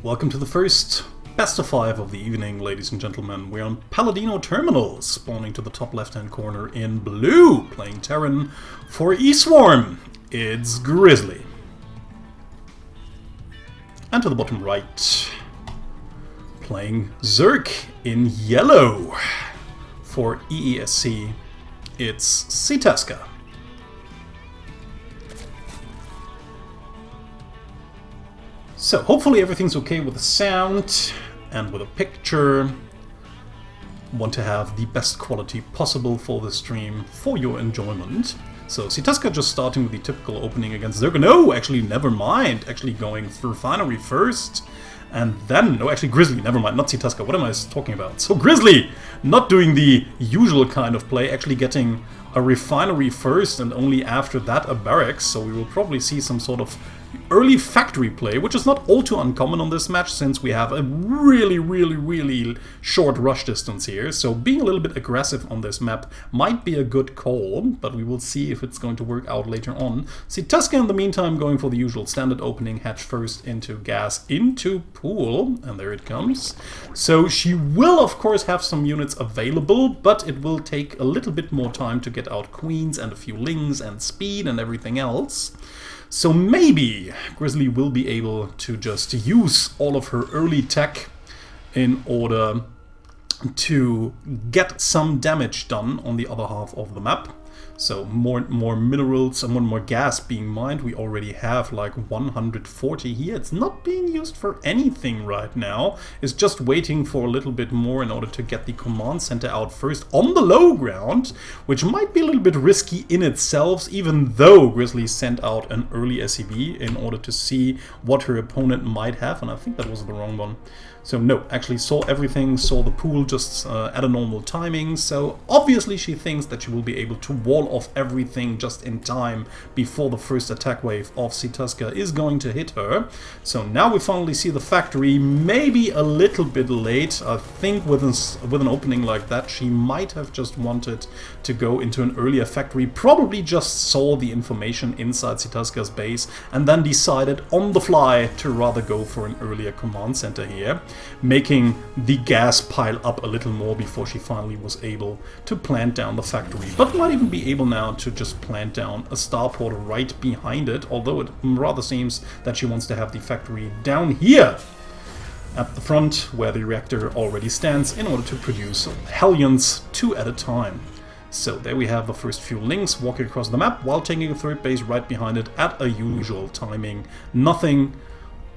Welcome to the first best of 5 of the evening, ladies and gentlemen. We're on Paladino Terminal, spawning to the top left-hand corner in blue, playing Terran for E-Swarm. It's Grizzly. And to the bottom right, playing Zerg in yellow. For EESC, it's Sitaska. So, hopefully everything's okay with the sound and with the picture. Want to have the best quality possible for the stream for your enjoyment. So, Sitaska just starting with the typical opening against Zerg. No, actually, never mind. Actually going through Refinery first. And then, no, actually Grizzly, never mind, not Sitaska. What am I talking about? So, Grizzly, not doing the usual kind of play, actually getting a Refinery first and only after that a Barracks. So, we will probably see some sort of early factory play, which is not all too uncommon on this match since we have a really short rush distance here. So being a little bit aggressive on this map might be a good call, but we will see if it's going to work out later on. Sitaska in the meantime going for the usual standard opening, hatch first into gas, into pool, and there it comes. So she will of course have some units available, but it will take a little bit more time to get out queens and a few lings and speed and everything else. So maybe Grizzly will be able to just use all of her early tech in order to get some damage done on the other half of the map. So more minerals and more gas being mined. We already have like 140 here. It's not being used for anything right now. It's just waiting for a little bit more in order to get the command center out first on the low ground, which might be a little bit risky in itself, even though Grizzly sent out an early SCV in order to see what her opponent might have, and I think that was the wrong one. So no, actually saw everything, saw the pool just at a normal timing, so obviously she thinks that she will be able to wall off everything just in time before the first attack wave of Sitaska is going to hit her. So now we finally see the factory, maybe a little bit late. I think with an opening like that she might have just wanted to go into an earlier factory, probably just saw the information inside Sitaska's base and then decided on the fly to rather go for an earlier command center here, making the gas pile up a little more before she finally was able to plant down the factory. But might even be able now to just plant down a starport right behind it, although it rather seems that she wants to have the factory down here at the front where the reactor already stands in order to produce Hellions 2 at a time. So there we have the first few links walking across the map while taking a third base right behind it at a usual timing. Nothing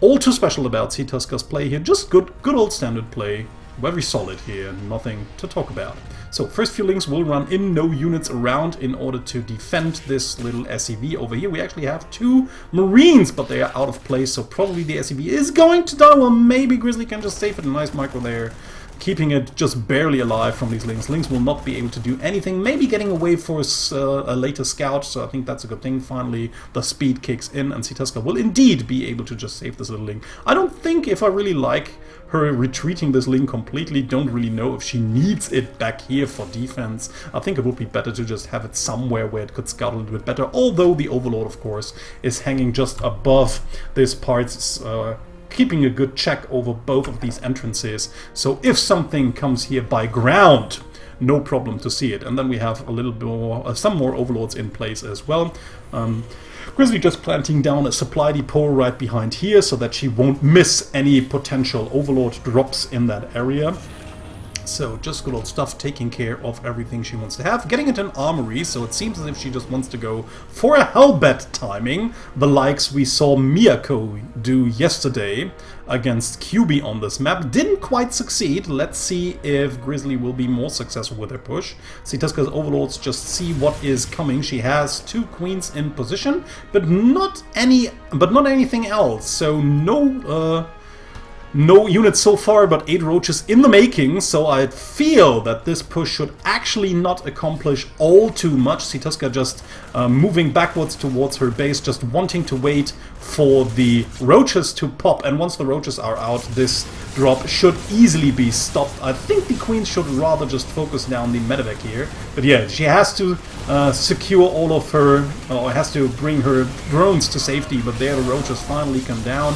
all too special about Sitaska's play here, just good old standard play, very solid here, nothing to talk about. So first few links will run in, no units around in order to defend this little SCV over here. We actually have 2 Marines, but they are out of place, so probably the SCV is going to die. Well, maybe Grizzly can just save it, a nice micro there, keeping it just barely alive from these links. Links will not be able to do anything, maybe getting away for a later scout, so I think that's a good thing. Finally, the speed kicks in, and Sitaska will indeed be able to just save this little link. I don't think if I really like her retreating this link completely, don't really know if she needs it back here for defense. I think it would be better to just have it somewhere where it could scout a little bit better, although the Overlord, of course, is hanging just above this part, keeping a good check over both of these entrances, so if something comes here by ground, no problem to see it. And then we have a little bit more, some more overlords in place as well. Grizzly just planting down a supply depot right behind here so that she won't miss any potential overlord drops in that area. So just good old stuff, taking care of everything she wants to have. Getting into an armory, so it seems as if she just wants to go for a hellbat timing, the likes we saw Miyako do yesterday against QB on this map. Didn't quite succeed. Let's see if Grizzly will be more successful with her push. Sitaska's overlords just see what is coming. She has 2 queens in position, but not anything else. So no units so far, but 8 roaches in the making, so I feel that this push should actually not accomplish all too much. Sitaska just moving backwards towards her base, just wanting to wait for the roaches to pop, and once the roaches are out, this drop should easily be stopped. I think the queen should rather just focus down the medevac here, but yeah, she has to secure all of her, or has to bring her drones to safety, but there the roaches finally come down,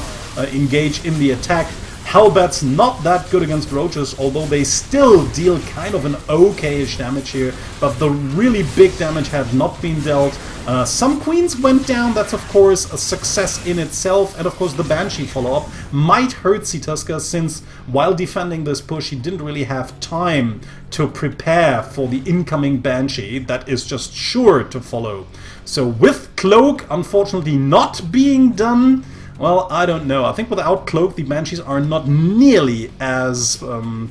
engage in the attack. Hellbat's not that good against roaches, although they still deal kind of an okay-ish damage here, but the really big damage had not been dealt. Some queens went down, that's of course a success in itself, and of course the Banshee follow-up might hurt Sitaska, since while defending this push he didn't really have time to prepare for the incoming Banshee that is just sure to follow. So with Cloak unfortunately not being done, well, I don't know. I think without Cloak, the Banshees are not nearly as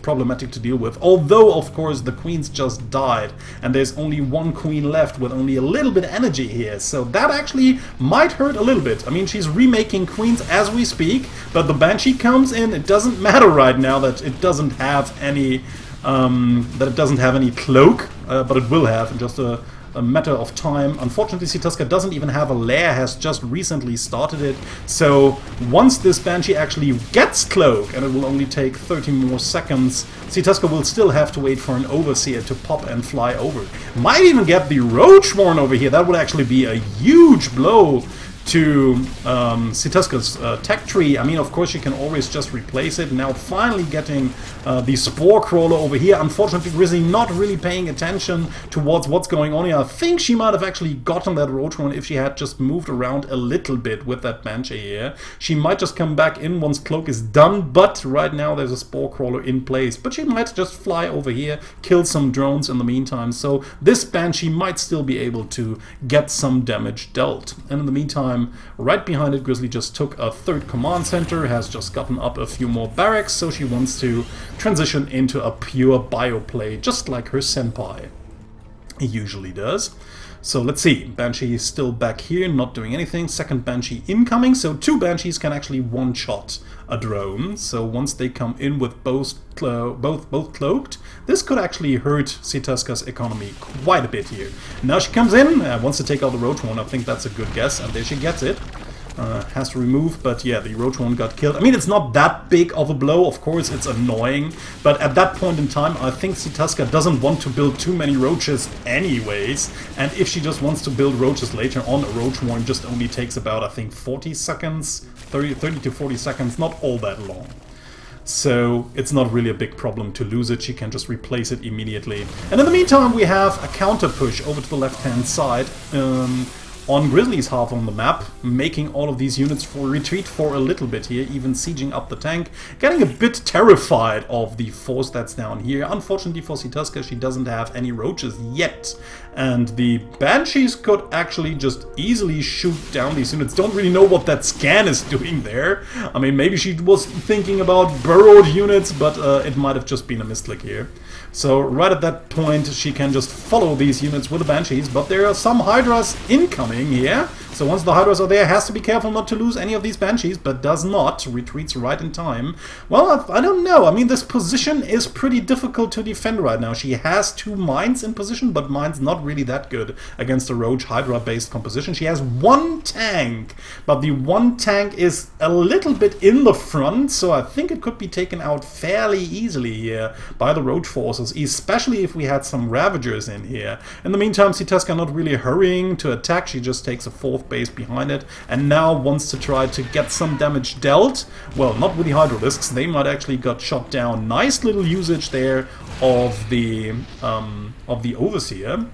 problematic to deal with. Although, of course, the queens just died, and there's only one queen left with only a little bit of energy here. So that actually might hurt a little bit. I mean, she's remaking queens as we speak, but the Banshee comes in. It doesn't matter right now that it doesn't have any Cloak, but it will have in just a matter of time. Unfortunately, Sitaska doesn't even have a lair, has just recently started it, so once this Banshee actually gets Cloak, and it will only take 30 more seconds, Sitaska will still have to wait for an Overseer to pop and fly over. Might even get the Roachborn over here. That would actually be a huge blow to Sitaska's tech tree. I mean, of course, you can always just replace it. Now finally getting the Spore Crawler over here. Unfortunately, Grizzly not really paying attention towards what's going on here. I think she might have actually gotten that Roachborn if she had just moved around a little bit with that Banshee here. She might just come back in once Cloak is done, but right now there's a Spore Crawler in place. But she might just fly over here, kill some drones in the meantime. So this Banshee might still be able to get some damage dealt. And in the meantime, right behind it, Grizzly just took a third command center, has just gotten up a few more barracks, so she wants to transition into a pure bio play, just like her senpai usually does. So let's see, Banshee is still back here, not doing anything. Second Banshee incoming, so two Banshees can actually one-shot a drone. So once they come in with both cloaked, this could actually hurt Sitaska's economy quite a bit here. Now she comes in, wants to take out the Roachborn. I think that's a good guess, and there she gets it. Has to remove, but yeah, the Roachborn got killed. I mean, it's not that big of a blow, of course, it's annoying, but at that point in time, I think Sitaska doesn't want to build too many roaches anyways, and if she just wants to build roaches later on, a Roachborn just only takes about, I think, 40 seconds, 30 to 40 seconds, not all that long. So it's not really a big problem to lose it, she can just replace it immediately. And in the meantime, we have a counter push over to the left-hand side, on Grizzly's half on the map, making all of these units for retreat for a little bit here, even sieging up the tank, getting a bit terrified of the force that's down here. Unfortunately for Sitaska, she doesn't have any roaches yet, and the Banshees could actually just easily shoot down these units. Don't really know what that scan is doing there. I mean, maybe she was thinking about burrowed units, but it might have just been a misclick here. So right at that point, she can just follow these units with the Banshees, but there are some Hydras incoming here. So once the Hydras are there, has to be careful not to lose any of these Banshees, but does not. Retreats right in time. Well, I don't know. I mean, this position is pretty difficult to defend right now. She has two mines in position, but mines not really that good against a Roach Hydra-based composition. She has one tank, but the one tank is a little bit in the front, so I think it could be taken out fairly easily here by the Roach forces, especially if we had some Ravagers in here. In the meantime, Sitaska not really hurrying to attack. She just takes a fourth base behind it, and now wants to try to get some damage dealt. Well, not with the Hydralisks, they might actually got shot down. Nice little usage there of the Overseer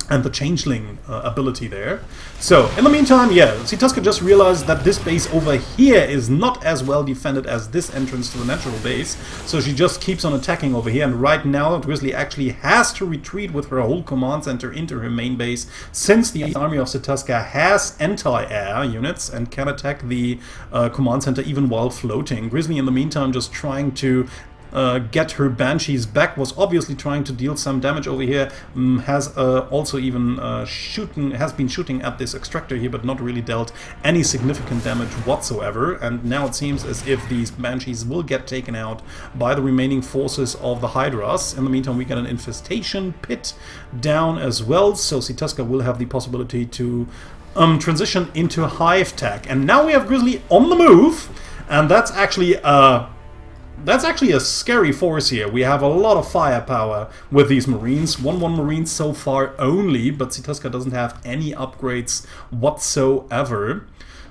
and the Changeling ability there. So, in the meantime, yeah, Sitaska just realized that this base over here is not as well defended as this entrance to the natural base, so she just keeps on attacking over here, and right now Grizzly actually has to retreat with her whole command center into her main base, since the army of Sitaska has anti-air units and can attack the command center even while floating. Grizzly, in the meantime, just trying to get her Banshees back, was obviously trying to deal some damage over here, has also even has been shooting at this extractor here, but not really dealt any significant damage whatsoever, and now it seems as if these Banshees will get taken out by the remaining forces of the Hydras. In the meantime, we get an infestation pit down as well, so Sitaska will have the possibility to transition into hive tech. And now we have Grizzly on the move, and that's actually a scary force here. We have a lot of firepower with these Marines. 1-1 Marines so far only, but Sitaska doesn't have any upgrades whatsoever.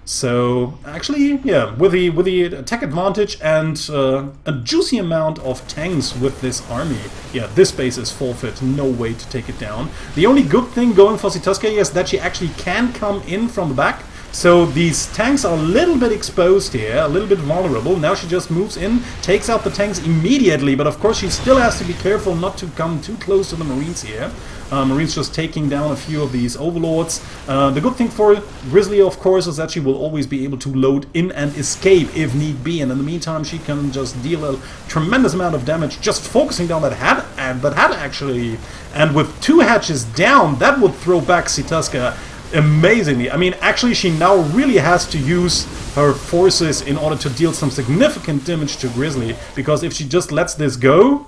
So actually, yeah, with the attack advantage and a juicy amount of tanks with this army, yeah, this base is forfeit. No way to take it down. The only good thing going for Sitaska is that she actually can come in from the back. So these tanks are a little bit exposed here, a little bit vulnerable. Now she just moves in, takes out the tanks immediately, but of course she still has to be careful not to come too close to the Marines here. Marines just taking down a few of these overlords. The good thing for Grizzly, of course, is that she will always be able to load in and escape if need be, and in the meantime she can just deal a tremendous amount of damage just focusing down that hat actually. And with 2 hatches down, that would throw back Sitaska amazingly. I mean, actually she now really has to use her forces in order to deal some significant damage to Grizzly, because if she just lets this go,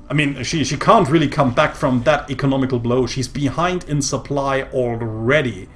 I mean, she can't really come back from that economical blow. She's behind in supply already.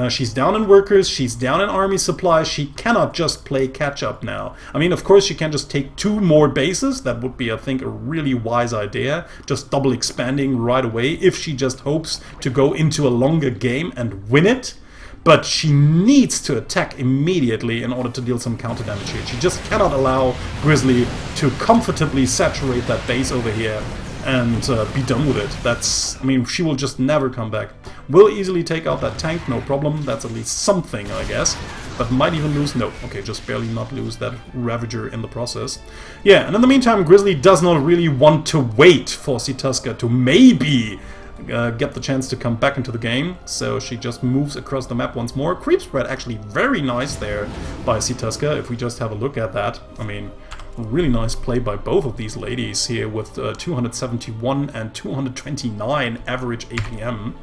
She's down in workers, she's down in army supplies. She cannot just play catch-up now. I mean, of course, she can just take 2 more bases. That would be, I think, a really wise idea. Just double expanding right away if she just hopes to go into a longer game and win it. But she needs to attack immediately in order to deal some counter damage here. She just cannot allow Grizzly to comfortably saturate that base over here and be done with it. That's, I mean, she will just never come back. Will easily take out that tank, no problem. That's at least something, I guess. But might even lose, no. Okay, just barely not lose that Ravager in the process. Yeah, and in the meantime, Grizzly does not really want to wait for Sitaska to maybe get the chance to come back into the game, so she just moves across the map once more. Creep spread actually very nice there by Sitaska, if we just have a look at that. I mean, really nice play by both of these ladies here with 271 and 229 average APM.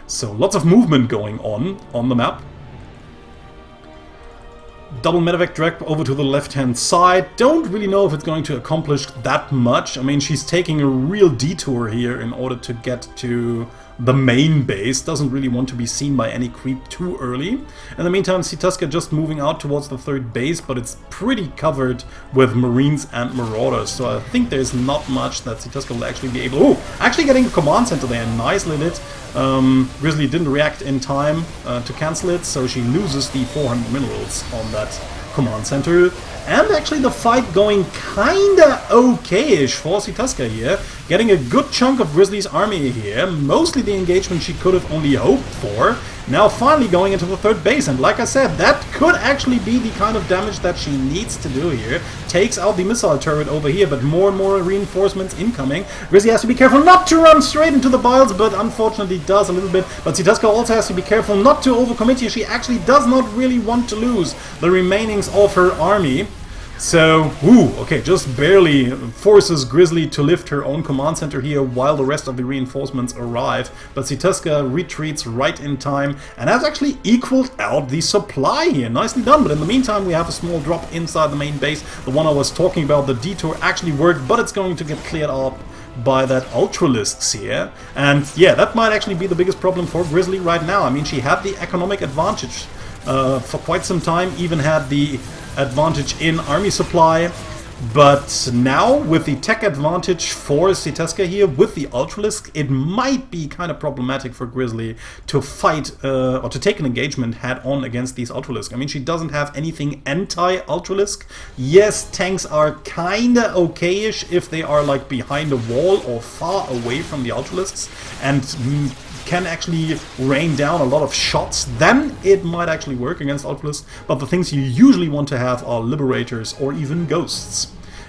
So lots of movement going on the map. Double medevac drag over to the left-hand side. Don't really know if it's going to accomplish that much. I mean, she's taking a real detour here in order to get to the main base. Doesn't really want to be seen by any creep too early. In the meantime, Sitaska just moving out towards the 3rd base, but it's pretty covered with Marines and Marauders. So I think there's not much that Sitaska will actually be able... Oh, actually getting a command center there. Nicely lit. Grizzly didn't react in time to cancel it, so she loses the 400 minerals on that command center. And actually the fight going kinda okay-ish for Sitaska here. Getting a good chunk of Grizzly's army here. Mostly the engagement she could have only hoped for. Now finally going into the 3rd base, and like I said, that could actually be the kind of damage that she needs to do here. Takes out the missile turret over here, but more and more reinforcements incoming. Grizzly has to be careful not to run straight into the biles, but unfortunately does a little bit. But Sitaska also has to be careful not to overcommit here. She actually does not really want to lose the remainings of her army. So, okay, just barely forces Grizzly to lift her own command center here while the rest of the reinforcements arrive. But Sitaska retreats right in time and has actually equaled out the supply here. Nicely done, but in the meantime we have a small drop inside the main base. The one I was talking about, the detour, actually worked, but it's going to get cleared up by that Ultralisks here. And yeah, that might actually be the biggest problem for Grizzly right now. I mean, she had the economic advantage for quite some time, even had the advantage in army supply, but now with the tech advantage for Sitaska here with the Ultralisk, it might be kind of problematic for Grizzly to fight or to take an engagement head-on against these Ultralisk. I mean, she doesn't have anything anti-Ultralisk. Yes, tanks are kinda okay-ish if they are like behind a wall or far away from the Ultralisks and can actually rain down a lot of shots, then it might actually work against Ultralisk. But the things you usually want to have are Liberators or even Ghosts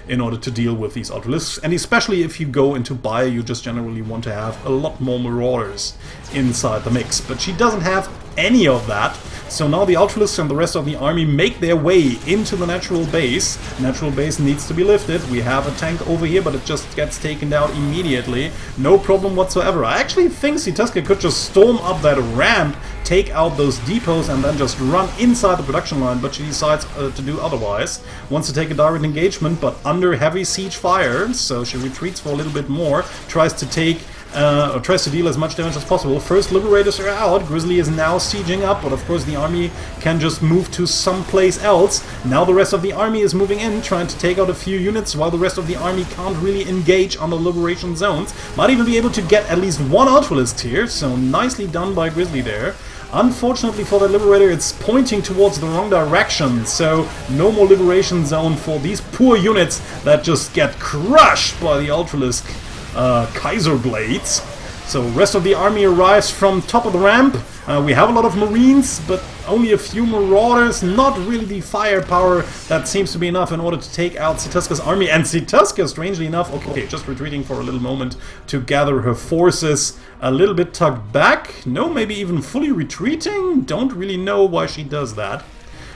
in order to deal with these Ultralisks. And especially if you go into Bio, you just generally want to have a lot more Marauders inside the mix. But she doesn't have any of that. So now the Ultralisks and the rest of the army make their way into the natural base. Natural base needs to be lifted. We have a tank over here, but it just gets taken down immediately. No problem whatsoever. I actually think Sitaska could just storm up that ramp, take out those depots, and then just run inside the production line, but she decides to do otherwise. Wants to take a direct engagement, but under heavy siege fire, so she retreats for a little bit more, tries to take or tries to deal as much damage as possible. First Liberators are out, Grizzly is now sieging up, but of course the army can just move to someplace else. Now the rest of the army is moving in, trying to take out a few units, while the rest of the army can't really engage on the liberation zones. Might even be able to get at least one Ultralisk here, so nicely done by Grizzly there. Unfortunately for the Liberator, it's pointing towards the wrong direction, so no more liberation zone for these poor units that just get crushed by the Ultralisk Kaiser Blades. So rest of the army arrives from top of the ramp. We have a lot of Marines, but only a few Marauders. Not really the firepower that seems to be enough in order to take out Sitaska's army. And Sitaska, strangely enough, okay, just retreating for a little moment to gather her forces. A little bit tucked back. No, maybe even fully retreating. Don't really know why she does that.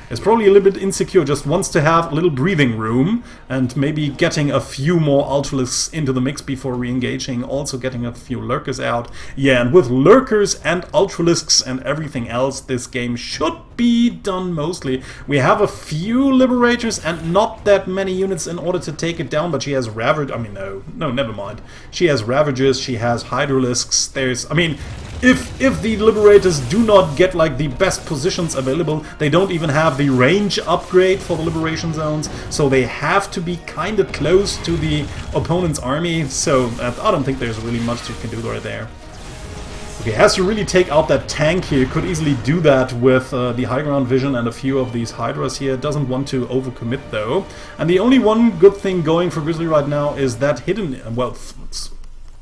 Is probably a little bit insecure, just wants to have a little breathing room, and maybe getting a few more Ultralisks into the mix before re-engaging, also getting a few Lurkers out. Yeah, and with Lurkers and Ultralisks and everything else, this game should be done mostly. We have a few Liberators and not that many units in order to take it down, but she has Ravagers, I mean, no, never mind. She has Ravagers, she has Hydralisks, there's, I mean, if the Liberators do not get like the best positions available, they don't even have the range upgrade for the liberation zones, so they have to be kind of close to the opponent's army, so I don't think there's really much you can do right there. Okay, has to really take out that tank here, could easily do that with the high ground vision and a few of these Hydras here, doesn't want to overcommit though. And the only one good thing going for Grizzly right now is that hidden, well,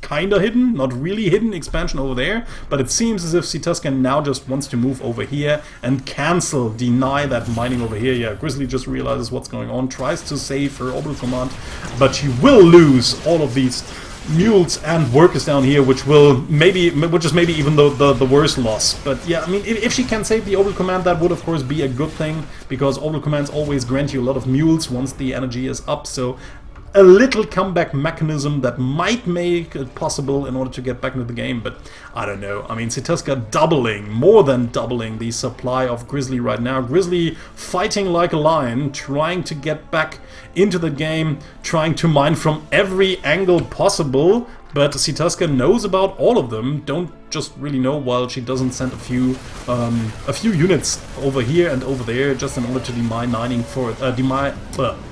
kinda hidden, not really hidden expansion over there, but it seems as if Sitaska now just wants to move over here and cancel, deny that mining over here. Yeah, Grizzly just realizes what's going on, tries to save her orbital command, but she will lose all of these mules and workers down here, which is maybe even the worst loss. But yeah, I mean, if she can save the orbital command, that would of course be a good thing, because orbital commands always grant you a lot of mules once the energy is up, so a little comeback mechanism that might make it possible in order to get back into the game, but I don't know. I mean, Sitaska doubling, more than doubling the supply of Grizzly right now. Grizzly fighting like a lion, trying to get back into the game, trying to mine from every angle possible, but Sitaska knows about all of them. Don't just really know why she doesn't send a few units over here and over there just in order to deny mining for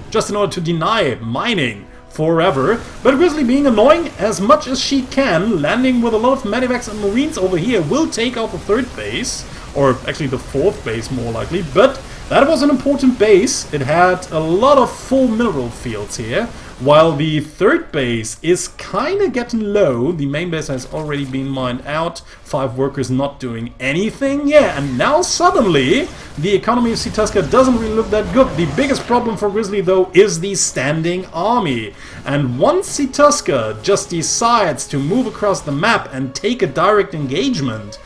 just in order to deny mining forever. But Grizzly being annoying as much as she can, landing with a lot of Medivacs and Marines over here, will take out the third base, or actually the fourth base more likely, but that was an important base. It had a lot of full mineral fields here, while the third base is kind of getting low. The main base has already been mined out, 5 workers not doing anything. Yeah, and now suddenly the economy of Sitaska doesn't really look that good. The biggest problem for Grizzly though is the standing army, and once Sitaska just decides to move across the map and take a direct engagement,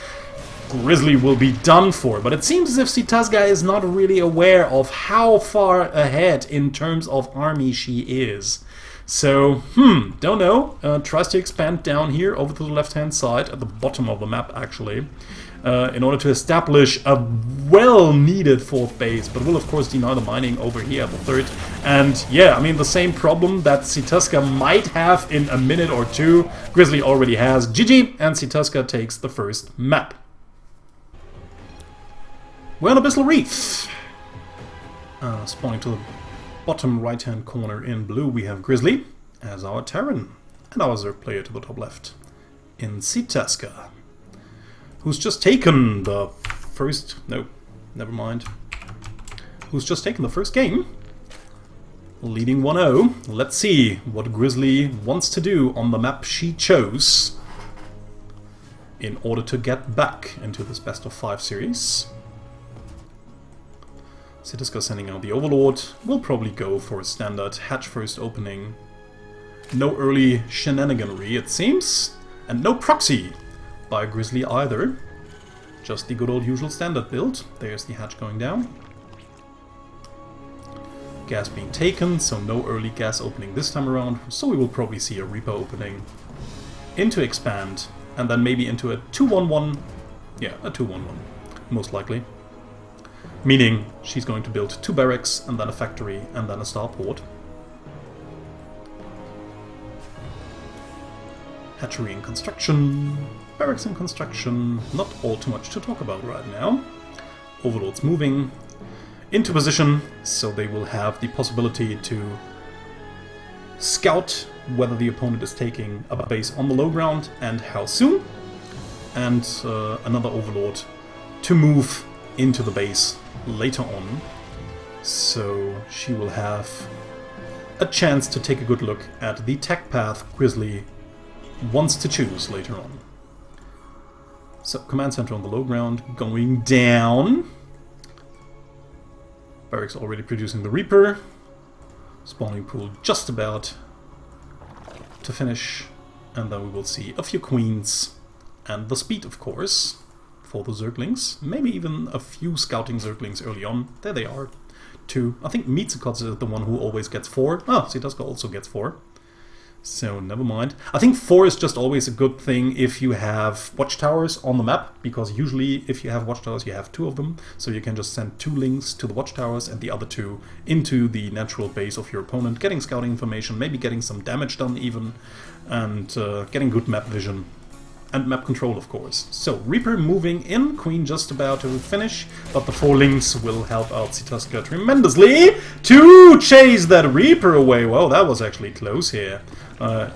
Grizzly will be done for. But it seems as if Sitaska is not really aware of how far ahead in terms of army she is. So, don't know. Tries to expand down here over to the left-hand side, at the bottom of the map actually, in order to establish a well-needed fourth base, but will of course deny the mining over here at the third. And yeah, I mean, the same problem that Sitaska might have in a minute or two, Grizzly already has. GG, and Sitaska takes the first map. We're on Abyssal Reef. Spawning to the bottom right-hand corner in blue, we have Grizzly as our Terran, and our Zerg player to the top left in Sitaska, who's just taken the first... no, never mind. Who's just taken the first game, leading 1-0. Let's see what Grizzly wants to do on the map she chose in order to get back into this best of 5 series. Sitaska sending out the Overlord. Will probably go for a standard hatch first opening. No early shenaniganery, it seems. And no proxy by Grizzly either. Just the good old usual standard build. There's the hatch going down. Gas being taken, so no early gas opening this time around. So we will probably see a Reaper opening into expand, and then maybe into a 2-1-1. Yeah, a 2-1-1, most likely. Meaning she's going to build 2 barracks, and then a factory, and then a starport. Hatchery in construction, barracks in construction, not all too much to talk about right now. Overlords moving into position, so they will have the possibility to scout whether the opponent is taking a base on the low ground and how soon, and another overlord to move into the base later on, so she will have a chance to take a good look at the tech path Grizzly wants to choose later on. So, command center on the low ground going down. Barracks already producing the Reaper. Spawning pool just about to finish. And then we will see a few queens. And the speed, of course, for the Zerglings. Maybe even a few scouting Zerglings early on. There they are. 2. I think Mitsukots is the one who always gets 4. Ah, Sitaska also gets 4. So, never mind. I think 4 is just always a good thing if you have watchtowers on the map, because usually if you have watchtowers you have 2 of them, so you can just send 2 links to the watchtowers and the other 2 into the natural base of your opponent, getting scouting information, maybe getting some damage done even, and getting good map vision. And map control, of course. So, Reaper moving in, Queen just about to finish, but the 4 links will help out Sitaska tremendously to chase that Reaper away. Well, that was actually close here.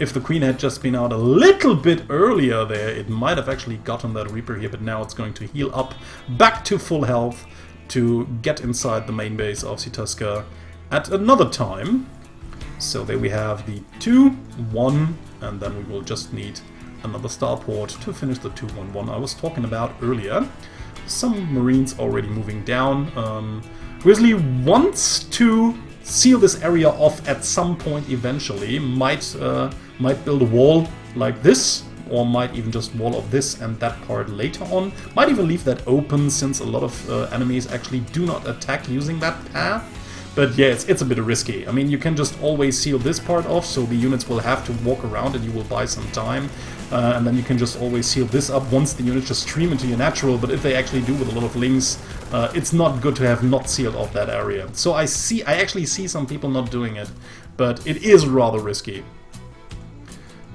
If the Queen had just been out a little bit earlier there, it might have actually gotten that Reaper here, but now it's going to heal up back to full health to get inside the main base of Sitaska at another time. So there we have the 2-1, and then we will just need another starport to finish the 2-1-1 I was talking about earlier. Some Marines already moving down. Grizzly wants to seal this area off at some point eventually. Might build a wall like this, or might even just wall off this and that part later on. Might even leave that open, since a lot of enemies actually do not attack using that path. But yeah, it's a bit risky. I mean, you can just always seal this part off, so the units will have to walk around and you will buy some time. And then you can just always seal this up once the units just stream into your natural, but if they actually do with a lot of links, it's not good to have not sealed off that area. So I actually see some people not doing it, but it is rather risky.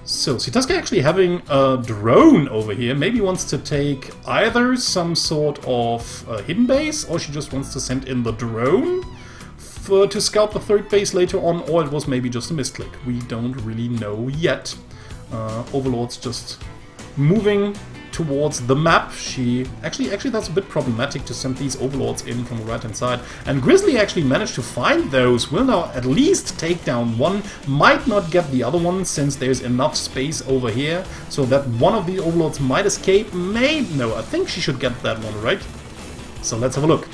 So, Sitaska actually having a drone over here, maybe wants to take either some sort of hidden base, or she just wants to send in the drone to scout the 3rd base later on, or it was maybe just a misclick. We don't really know yet. Overlord's just moving towards the map. Actually that's a bit problematic to send these Overlords in from the right hand side. And Grizzly actually managed to find those, will now at least take down one, might not get the other one since there's enough space over here, so that one of the Overlords might escape. No, I think she should get that one, right? So let's have a look.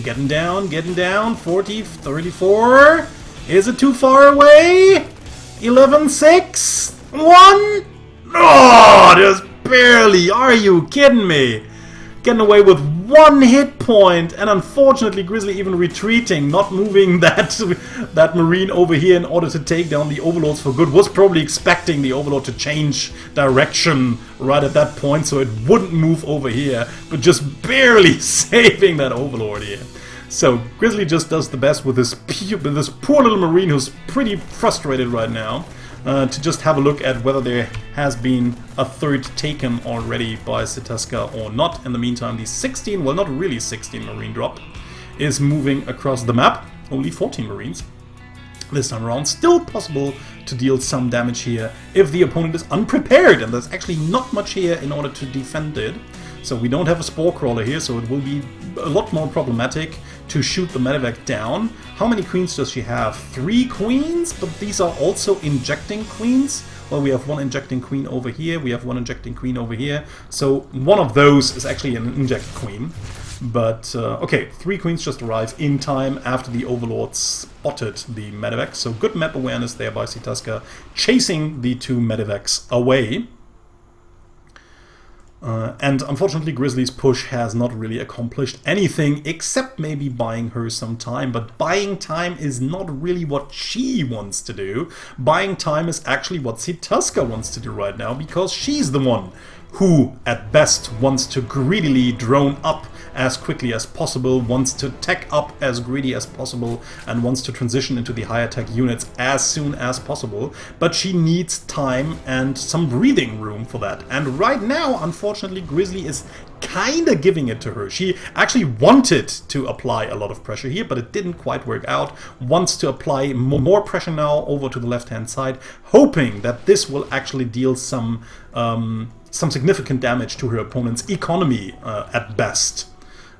Getting down, 40, 34. Is it too far away? 11, 6, 1. Oh, just barely. Are you kidding me? Getting away with 1 hit point, and unfortunately Grizzly even retreating, not moving that Marine over here in order to take down the Overlords for good. Was probably expecting the Overlord to change direction right at that point, so it wouldn't move over here, but just barely saving that Overlord here. So Grizzly just does the best with this poor little Marine who's pretty frustrated right now. To just have a look at whether there has been a 3rd taken already by Sitaska or not. In the meantime, the 16, well, not really 16 Marine drop, is moving across the map. Only 14 Marines this time around. Still possible to deal some damage here if the opponent is unprepared, and there's actually not much here in order to defend it. So we don't have a Spore Crawler here, so it will be a lot more problematic to shoot the medevac down. How many queens does she have? 3 queens, but these are also injecting queens. Well, we have 1 injecting queen over here, we have 1 injecting queen over here, so one of those is actually an inject queen. But, okay, 3 queens just arrive in time after the Overlord spotted the medevac, so good map awareness there by Sitaska, chasing the 2 medevacs away. And unfortunately Grizzly's push has not really accomplished anything, except maybe buying her some time. But buying time is not really what she wants to do. Buying time is actually what Sitaska wants to do right now, because she's the one who, at best, wants to greedily drone up as quickly as possible, wants to tech up as greedy as possible, and wants to transition into the higher tech units as soon as possible. But she needs time and some breathing room for that. And right now, unfortunately, Grizzly is kinda giving it to her. She actually wanted to apply a lot of pressure here, but it didn't quite work out. Wants to apply more pressure now over to the left-hand side, hoping that this will actually deal some significant damage to her opponent's economy at best.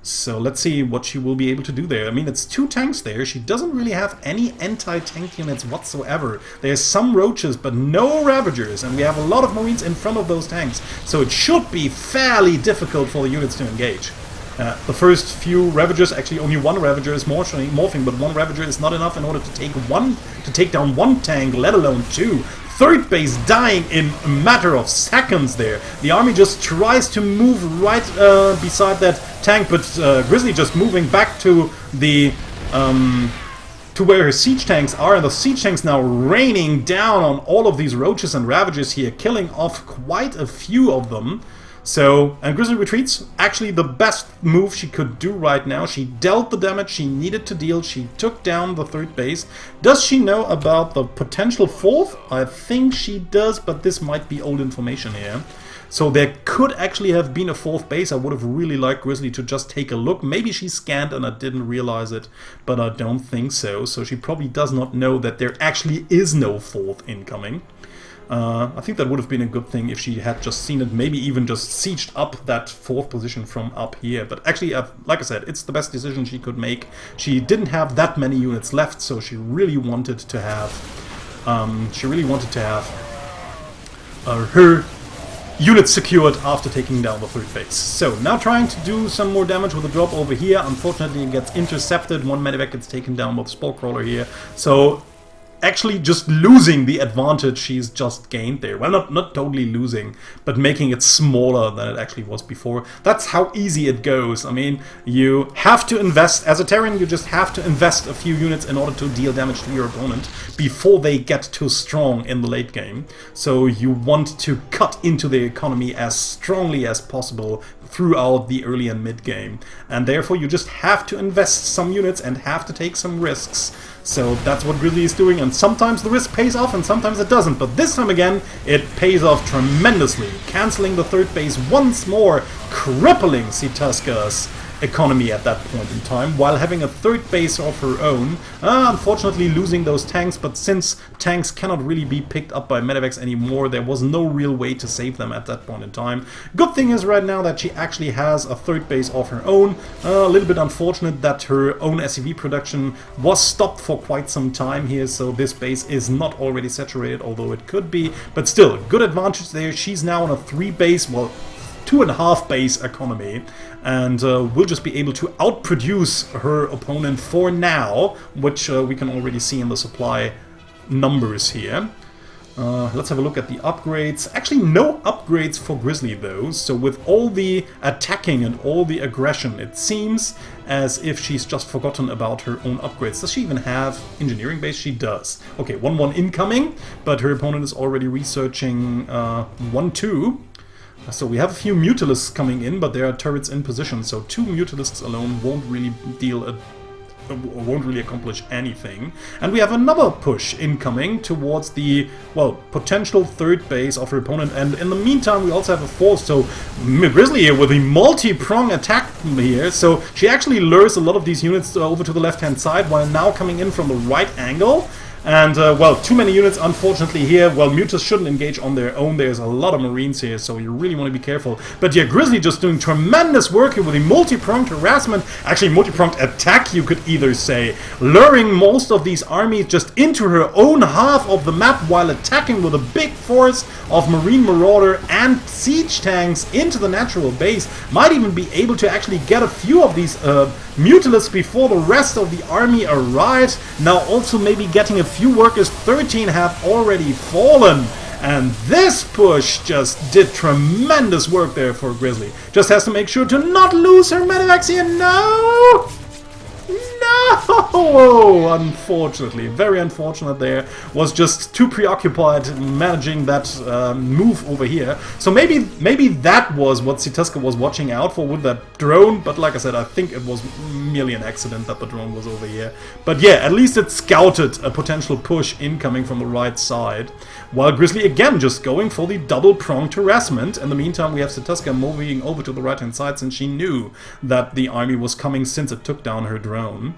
So let's see what she will be able to do there. I mean, it's 2 tanks there. She doesn't really have any anti-tank units whatsoever. There's some roaches, but no Ravagers, and we have a lot of Marines in front of those tanks. So it should be fairly difficult for the units to engage. The first few Ravagers, actually only 1 Ravager is morphing, but 1 Ravager is not enough in order to take down 1 tank, let alone 2. Third base dying in a matter of seconds there. The army just tries to move right beside that tank, but Grizzly just moving back to the to where her siege tanks are, and the siege tanks now raining down on all of these roaches and Ravagers here, killing off quite a few of them. So, and Grizzly retreats, actually the best move she could do right now. She dealt the damage she needed to deal, she took down the 3rd base. Does she know about the potential 4th? I think she does, but this might be old information here. So there could actually have been a 4th base. I would have really liked Grizzly to just take a look. Maybe she scanned and I didn't realize it, but I don't think so. So she probably does not know that there actually is no 4th incoming. I think that would have been a good thing if she had just seen it, maybe even just sieged up that 4th position from up here. But actually, like I said, it's the best decision she could make. She didn't have that many units left, so she really wanted to have, her units secured after taking down the 3rd base. So now trying to do some more damage with a drop over here. Unfortunately, it gets intercepted. 1 medevac gets taken down with a Spore Crawler here. So actually just losing the advantage she's just gained there. Well, not totally losing, but making it smaller than it actually was before. That's how easy it goes. I mean, you have to invest, as a Terran, you just have to invest a few units in order to deal damage to your opponent before they get too strong in the late game. So you want to cut into the economy as strongly as possible throughout the early and mid game. And therefore you just have to invest some units and have to take some risks. So that's what Grizzly is doing, and sometimes the risk pays off and sometimes it doesn't. But this time again, it pays off tremendously, cancelling the 3rd base once more, crippling Sitaska's economy at that point in time, while having a 3rd base of her own. Unfortunately losing those tanks, but since tanks cannot really be picked up by medevacs anymore, there was no real way to save them at that point in time. Good thing is right now that she actually has a 3rd base of her own. A little bit unfortunate that her own SCV production was stopped for quite some time here, so this base is not already saturated, although it could be, but still, good advantage there. She's now on a 3 base, well, 2.5 base economy, and will just be able to outproduce her opponent for now, which we can already see in the supply numbers here. Let's have a look at the upgrades. Actually, no upgrades for Grizzly though, so with all the attacking and all the aggression, it seems as if she's just forgotten about her own upgrades. Does she even have engineering base? She does. Okay, 1-1 incoming, but her opponent is already researching 1-2. So we have a few Mutalisks coming in, but there are turrets in position, so 2 Mutalisks alone won't really accomplish anything. And we have another push incoming towards the, well, potential 3rd base of her opponent, and in the meantime we also have a 4th, so Grizzly here with a multi-prong attack here, so she actually lures a lot of these units over to the left-hand side, while now coming in from the right angle. And, well, too many units, unfortunately, here. Well, Mutas shouldn't engage on their own. There's a lot of Marines here, so you really want to be careful. But yeah, Grizzly just doing tremendous work here with a multi-pronged harassment. Actually, multi-pronged attack, you could either say. Luring most of these armies just into her own half of the map while attacking with a big force of Marine Marauder and siege tanks into the natural base. Might even be able to actually get a few of these Mutalisks before the rest of the army arrives. Now also maybe getting a few workers. 13 have already fallen. And this push just did tremendous work there for Grizzly. Just has to make sure to not lose her medevacs here. No! No! No! Unfortunately, very unfortunate there. Was just too preoccupied managing that move over here. So maybe that was what Sitaska was watching out for with that drone. But like I said, I think it was merely an accident that the drone was over here. But yeah, at least it scouted a potential push incoming from the right side. While Grizzly again just going for the double-pronged harassment. In the meantime, we have Sitaska moving over to the right-hand side since she knew that the army was coming since it took down her drone.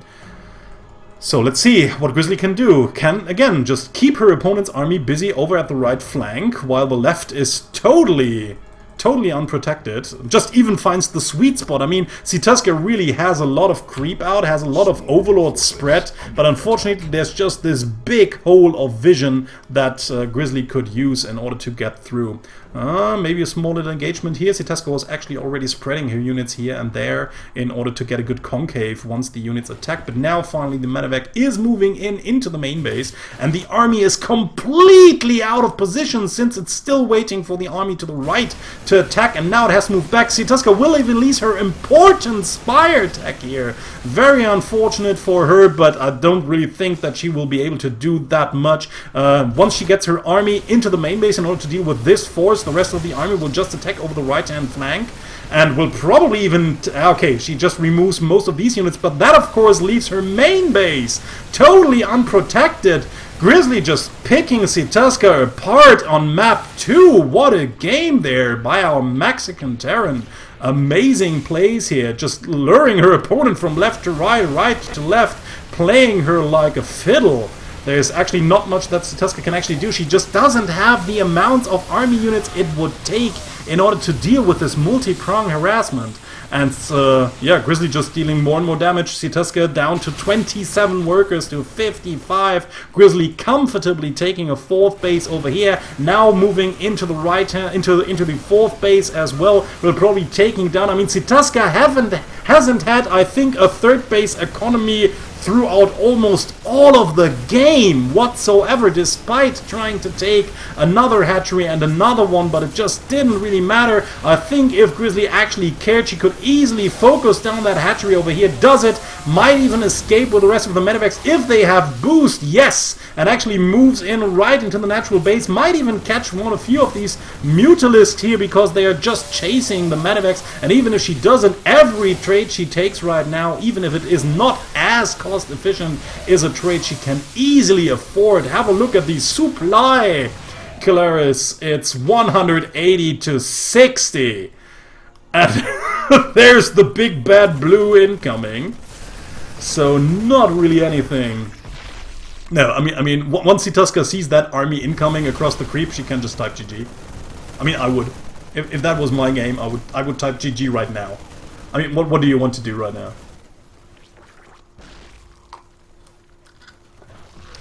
So let's see what Grizzly can do. Can, again, just keep her opponent's army busy over at the right flank, while the left is totally unprotected. Just even finds the sweet spot. I mean, Sitaska really has a lot of creep out, has a lot of overlord spread, but unfortunately there's just this big hole of vision that Grizzly could use in order to get through. Maybe a small little engagement here. Sitaska was actually already spreading her units here and there in order to get a good concave once the units attack, but now finally the medevac is moving into the main base, and the army is completely out of position since it's still waiting for the army to the right to attack, and now it has moved back. Sitaska will even release her important spire attack here. Very unfortunate for her, but I don't really think that she will be able to do that much. Once she gets her army into the main base in order to deal with this force, the rest of the army will just attack over the right-hand flank, and will probably even... okay, she just removes most of these units, but that of course leaves her main base totally unprotected. Grizzly just picking Sitaska apart on map 2. What a game there by our Mexican Terran. Amazing plays here, just luring her opponent from left to right, right to left, playing her like a fiddle. There's actually not much that Sitaska can actually do. She just doesn't have the amount of army units it would take in order to deal with this multi-prong harassment. And yeah, Grizzly just dealing more and more damage. Sitaska down to 27 workers to 55. Grizzly comfortably taking a 4th base over here. Now moving into the right hand, into the 4th base as well. Will probably taking down. I mean, Sitaska hasn't had, I think, a 3rd base economy throughout almost all of the game whatsoever, despite trying to take another hatchery and another one, but it just didn't really matter. I think if Grizzly actually cared, she could easily focus down that hatchery over here, does it, might even escape with the rest of the medevacs if they have boost, yes, and actually moves in right into the natural base, might even catch a few of these mutalisks here because they are just chasing the medevacs, and even if she doesn't, every trade she takes right now, even if it is not as cost efficient, is a trade she can easily afford. Have a look at the supply, Kilaris. It's 180 to 60, and there's the big bad blue incoming. So not really anything. No, I mean, once Sitaska sees that army incoming across the creep, she can just type GG. I mean, I would, if that was my game, I would type GG right now. I mean, what do you want to do right now?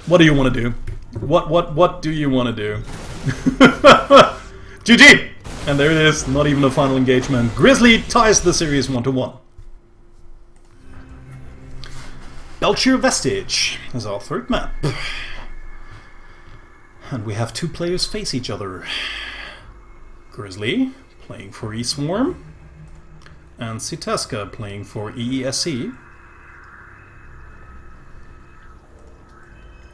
What do you want to do? What do you want to do? GG! And there it is, not even a final engagement. Grizzly ties the series 1-1. Belcher Vestige is our 3rd map. And we have 2 players face each other. Grizzly playing for E-Swarm, and Sitaska playing for EESC.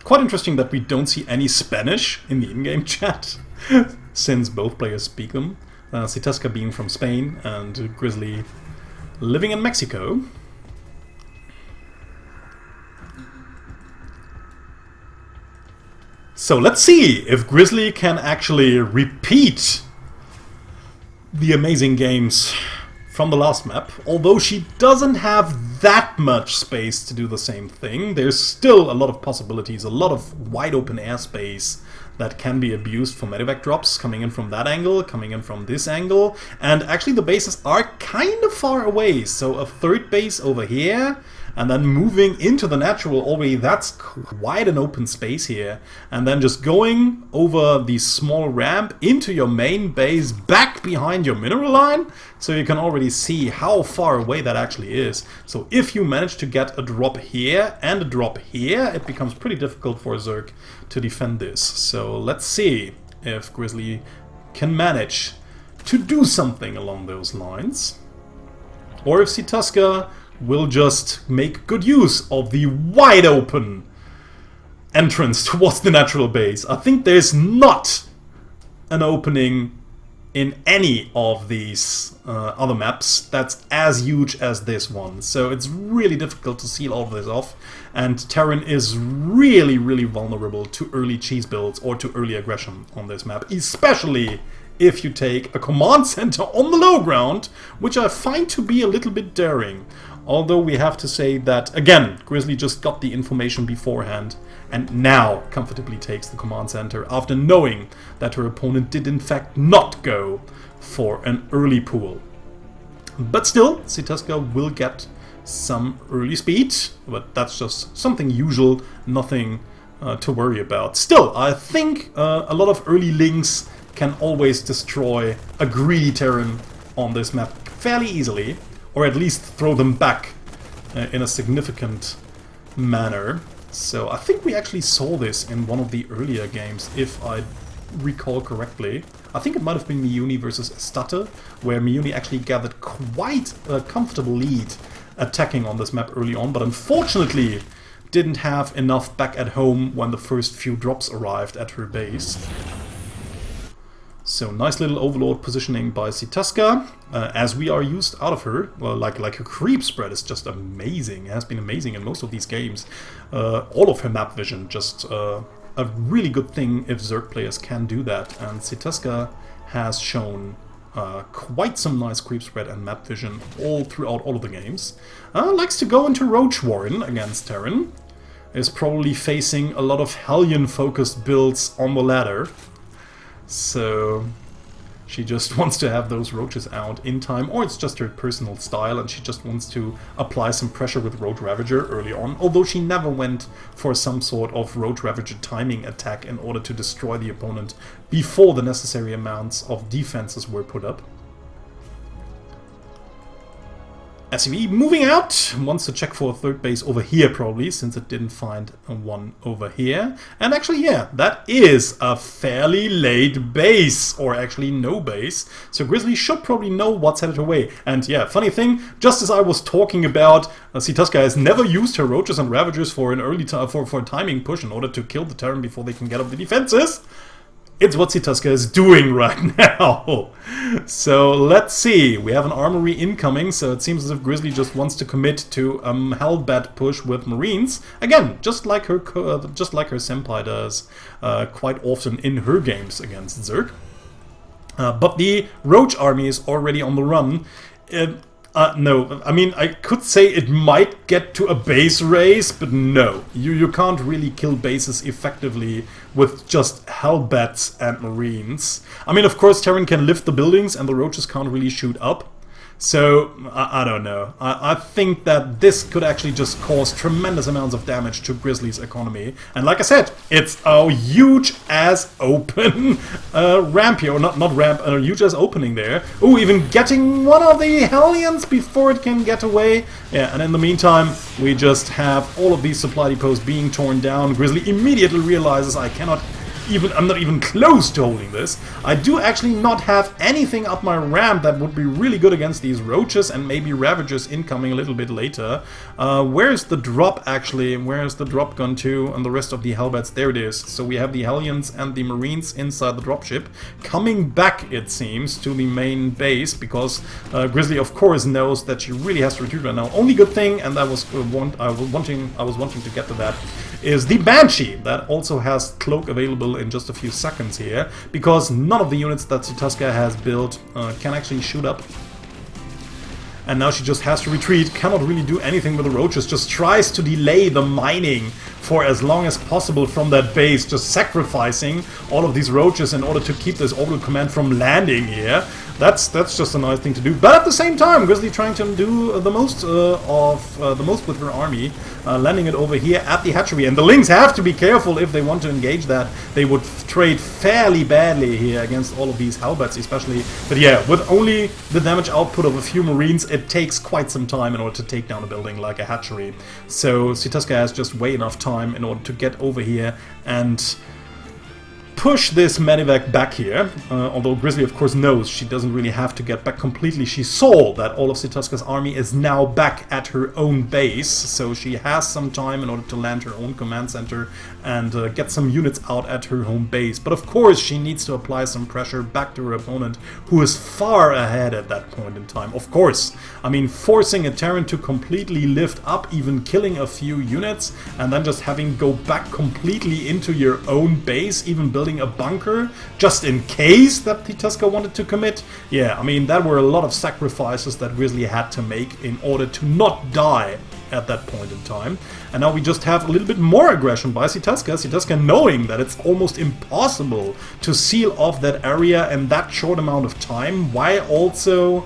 Quite interesting that we don't see any Spanish in the in-game chat, since both players speak them. Sitaska being from Spain and Grizzly living in Mexico. So let's see if Grizzly can actually repeat the amazing games from the last map. Although she doesn't have that much space to do the same thing, there's still a lot of possibilities, a lot of wide open airspace that can be abused for medevac drops, coming in from that angle, coming in from this angle, and actually the bases are kind of far away, so a 3rd base over here, and then moving into the natural already, that's quite an open space here, and then just going over the small ramp into your main base, back behind your mineral line, so you can already see how far away that actually is. So if you manage to get a drop here and a drop here, it becomes pretty difficult for Zerg to defend this. So let's see if Grizzly can manage to do something along those lines, or if Sitaska will just make good use of the wide open entrance towards the natural base. I think there's not an opening in any of these other maps that's as huge as this one. So it's really difficult to seal all of this off, and Terran is really, really vulnerable to early cheese builds or to early aggression on this map, especially if you take a command center on the low ground, which I find to be a little bit daring. Although we have to say that, again, Grizzly just got the information beforehand and now comfortably takes the command center after knowing that her opponent did in fact not go for an early pool. But still, Sitaska will get some early speed, but that's just something usual, nothing to worry about. Still, I think a lot of early links can always destroy a greedy Terran on this map fairly easily, or at least throw them back in a significant manner. So I think we actually saw this in one of the earlier games, if I recall correctly. I think it might have been Miyuni versus Estata, where Miyuni actually gathered quite a comfortable lead attacking on this map early on, but unfortunately didn't have enough back at home when the first few drops arrived at her base. So nice little overlord positioning by Sitaska, as we are used out of her. Well, like her creep spread is just amazing. It has been amazing in most of these games. All of her map vision, just a really good thing if Zerg players can do that. And Sitaska has shown quite some nice creep spread and map vision all throughout all of the games. Likes to go into Roach Warren against Terran. Is probably facing a lot of Hellion-focused builds on the ladder. So she just wants to have those roaches out in time, or it's just her personal style and she just wants to apply some pressure with Roach Ravager early on, although she never went for some sort of Roach Ravager timing attack in order to destroy the opponent before the necessary amounts of defenses were put up. SCV moving out, wants to check for a third base over here probably, since it didn't find one over here. And actually, yeah, that is a fairly late base, or actually no base. So Grizzly should probably know what's headed her way. And yeah, funny thing, just as I was talking about, Sitaska has never used her Roaches and Ravagers for an early for a timing push in order to kill the Terran before they can get up the defenses. It's what Sitaska is doing right now. So let's see. We have an armory incoming, so it seems as if Grizzly just wants to commit to a Hellbat push with Marines. Again, just like her senpai does quite often in her games against Zerg. But the Roach army is already on the run. No, I mean, I could say it might get to a base race, but no. You can't really kill bases effectively with just Hellbats and Marines. I mean, of course, Terran can lift the buildings and the Roaches can't really shoot up. So, I don't know. I think that this could actually just cause tremendous amounts of damage to Grizzly's economy. And like I said, it's a huge-ass open ramp here. Or not ramp, a huge-ass opening there. Oh, even getting one of the Hellions before it can get away. Yeah, and in the meantime, we just have all of these supply depots being torn down. Grizzly immediately realizes I'm not even close to holding this. I do actually not have anything up my ramp that would be really good against these Roaches, and maybe Ravagers incoming a little bit later. Where's the drop actually? Where's the drop gone to? And the rest of the Hellbats? There it is. So we have the Hellions and the Marines inside the dropship coming back, it seems, to the main base, because Grizzly of course knows that she really has to retreat right now. Only good thing, and I was wanting to get to that, is the Banshee that also has cloak available in just a few seconds here, because none of the units that Sitaska has built can actually shoot up. And now she just has to retreat, cannot really do anything with the Roaches, just tries to delay the mining for as long as possible from that base, just sacrificing all of these Roaches in order to keep this orbital command from landing here. That's just a nice thing to do. But at the same time, Grizzly trying to do the most with her army, landing it over here at the hatchery. And the Lynx have to be careful if they want to engage that. They would trade fairly badly here against all of these Hellbats especially. But yeah, with only the damage output of a few Marines, it takes quite some time in order to take down a building like a hatchery. So Sitaska has just way enough time in order to get over here and push this medevac back here, although Grizzly of course knows she doesn't really have to get back completely. She saw that all of Sitaska's army is now back at her own base, so she has some time in order to land her own command center and get some units out at her home base. But of course she needs to apply some pressure back to her opponent, who is far ahead at that point in time. Of course, I mean, forcing a Terran to completely lift up, even killing a few units, and then just having go back completely into your own base, even building a bunker, just in case that Sitaska wanted to commit. Yeah, I mean, that were a lot of sacrifices that Grizzly had to make in order to not die at that point in time. And now we just have a little bit more aggression by Sitaska. Sitaska knowing that it's almost impossible to seal off that area in that short amount of time, while also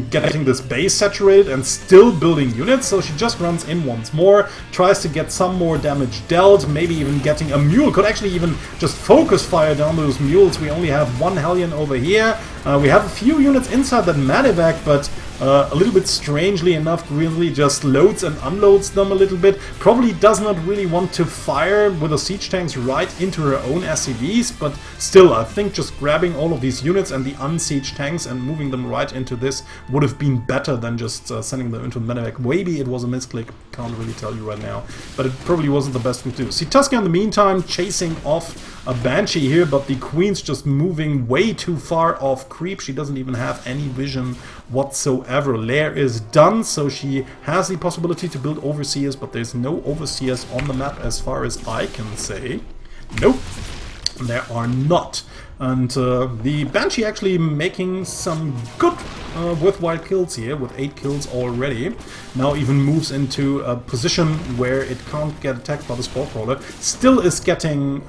getting this base saturated and still building units. So she just runs in once more, tries to get some more damage dealt, maybe even getting a mule. Could actually even just focus fire down those mules. We only have one Hellion over here. We have a few units inside that medevac, but a little bit strangely enough, Grizzly just loads and unloads them a little bit. Probably does not really want to fire with the siege tanks right into her own SCVs, but still, I think just grabbing all of these units and the unsieged tanks and moving them right into this would have been better than just sending them into medevac. Maybe it was a misclick, can't really tell you right now, but it probably wasn't the best thing to do. Sitaska in the meantime chasing off a Banshee here, but the Queen's just moving way too far off creep. She doesn't even have any vision whatsoever. Lair is done, so she has the possibility to build Overseers, but there's no Overseers on the map as far as I can say. Nope, there are not. And the Banshee actually making some good worthwhile kills here, with 8 kills already. Now even moves into a position where it can't get attacked by the Spore Crawler. Still is getting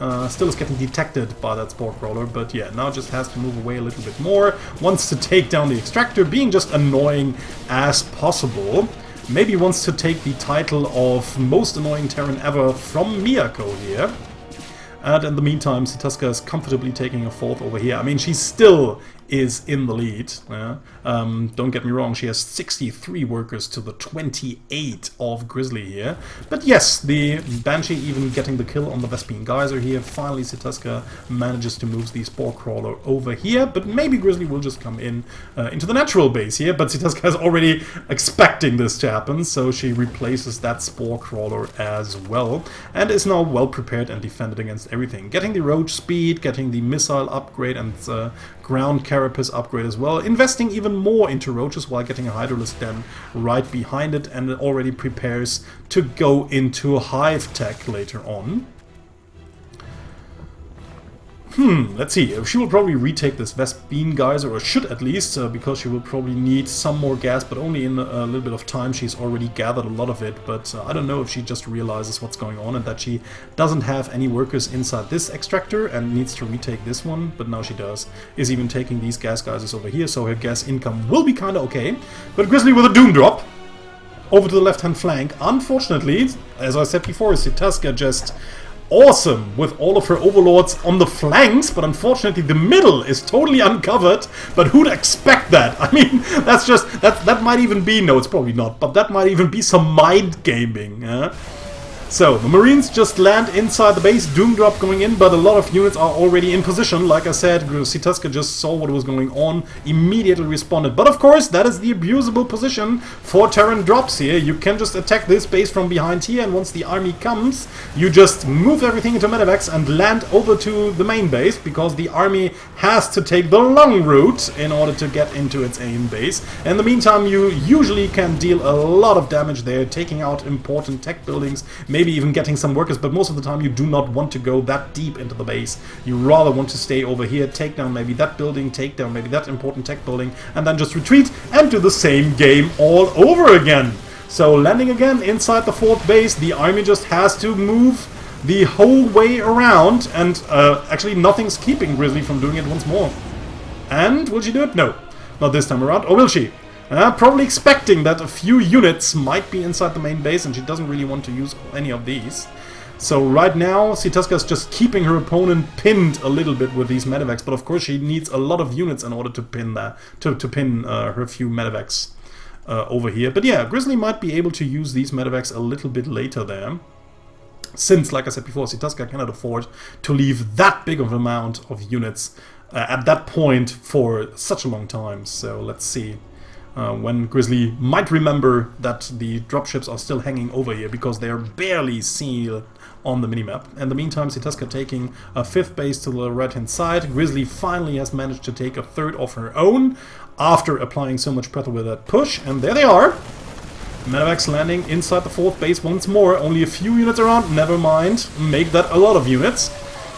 detected by that Spore Crawler, but yeah, now just has to move away a little bit more. Wants to take down the Extractor, being just annoying as possible. Maybe wants to take the title of most annoying Terran ever from Miyako here. And in the meantime, Sitaska is comfortably taking a 4th over here. I mean, she still is in the lead. Yeah? Don't get me wrong, she has 63 workers to the 28 of Grizzly here. But yes, the Banshee even getting the kill on the Vespene Geyser here. Finally, Sitaska manages to move the Spore Crawler over here. But maybe Grizzly will just come in into the natural base here. But Sitaska is already expecting this to happen, so she replaces that Spore Crawler as well. And is now well prepared and defended against everything. Getting the Roach speed, getting the missile upgrade and ground carapace upgrade as well. Investing even more into Roaches while getting a Hydralisk Den right behind it, and it already prepares to go into Hive Tech later on. Let's see. She will probably retake this Vespene Geyser, or should at least, because she will probably need some more gas, but only in a little bit of time. She's already gathered a lot of it, but I don't know if she just realizes what's going on and that she doesn't have any workers inside this extractor and needs to retake this one, but now she does. Is even taking these gas geysers over here, so her gas income will be kinda okay. But Grizzly with a Doom Drop over to the left-hand flank. Unfortunately, as I said before, Sitaska just awesome with all of her overlords on the flanks, but unfortunately the middle is totally uncovered. But who'd expect that? I mean, that's just that might even be, no, it's probably not, but that might even be some mind gaming. So, the Marines just land inside the base, Doom Drop going in, but a lot of units are already in position. Like I said, Sitaska just saw what was going on, immediately responded. But of course, that is the abusable position for Terran drops here. You can just attack this base from behind here, and once the army comes, you just move everything into medevacs and land over to the main base, because the army has to take the long route in order to get into its aim base. In the meantime, you usually can deal a lot of damage there, taking out important tech buildings, maybe even getting some workers, but most of the time you do not want to go that deep into the base. You rather want to stay over here, take down maybe that building, take down maybe that important tech building, and then just retreat and do the same game all over again. So landing again inside the 4th base, the army just has to move the whole way around, and actually nothing's keeping Grizzly from doing it once more. And will she do it? No, not this time around. Or will she? Probably expecting that a few units might be inside the main base, and she doesn't really want to use any of these. So right now, Sitaska is just keeping her opponent pinned a little bit with these medevacs, but of course she needs a lot of units in order to pin that, to pin her few medevacs over here. But yeah, Grizzly might be able to use these medevacs a little bit later there. since, like I said before, Sitaska cannot afford to leave that big of an amount of units at that point for such a long time. So let's see when Grizzly might remember that the dropships are still hanging over here, because they are barely seen on the minimap. In the meantime, Sitaska taking a 5th base to the right-hand side. Grizzly finally has managed to take a 3rd of her own after applying so much pressure with that push, and there they are. Medivacs landing inside the 4th base once more. Only a few units around, never mind. Make that a lot of units.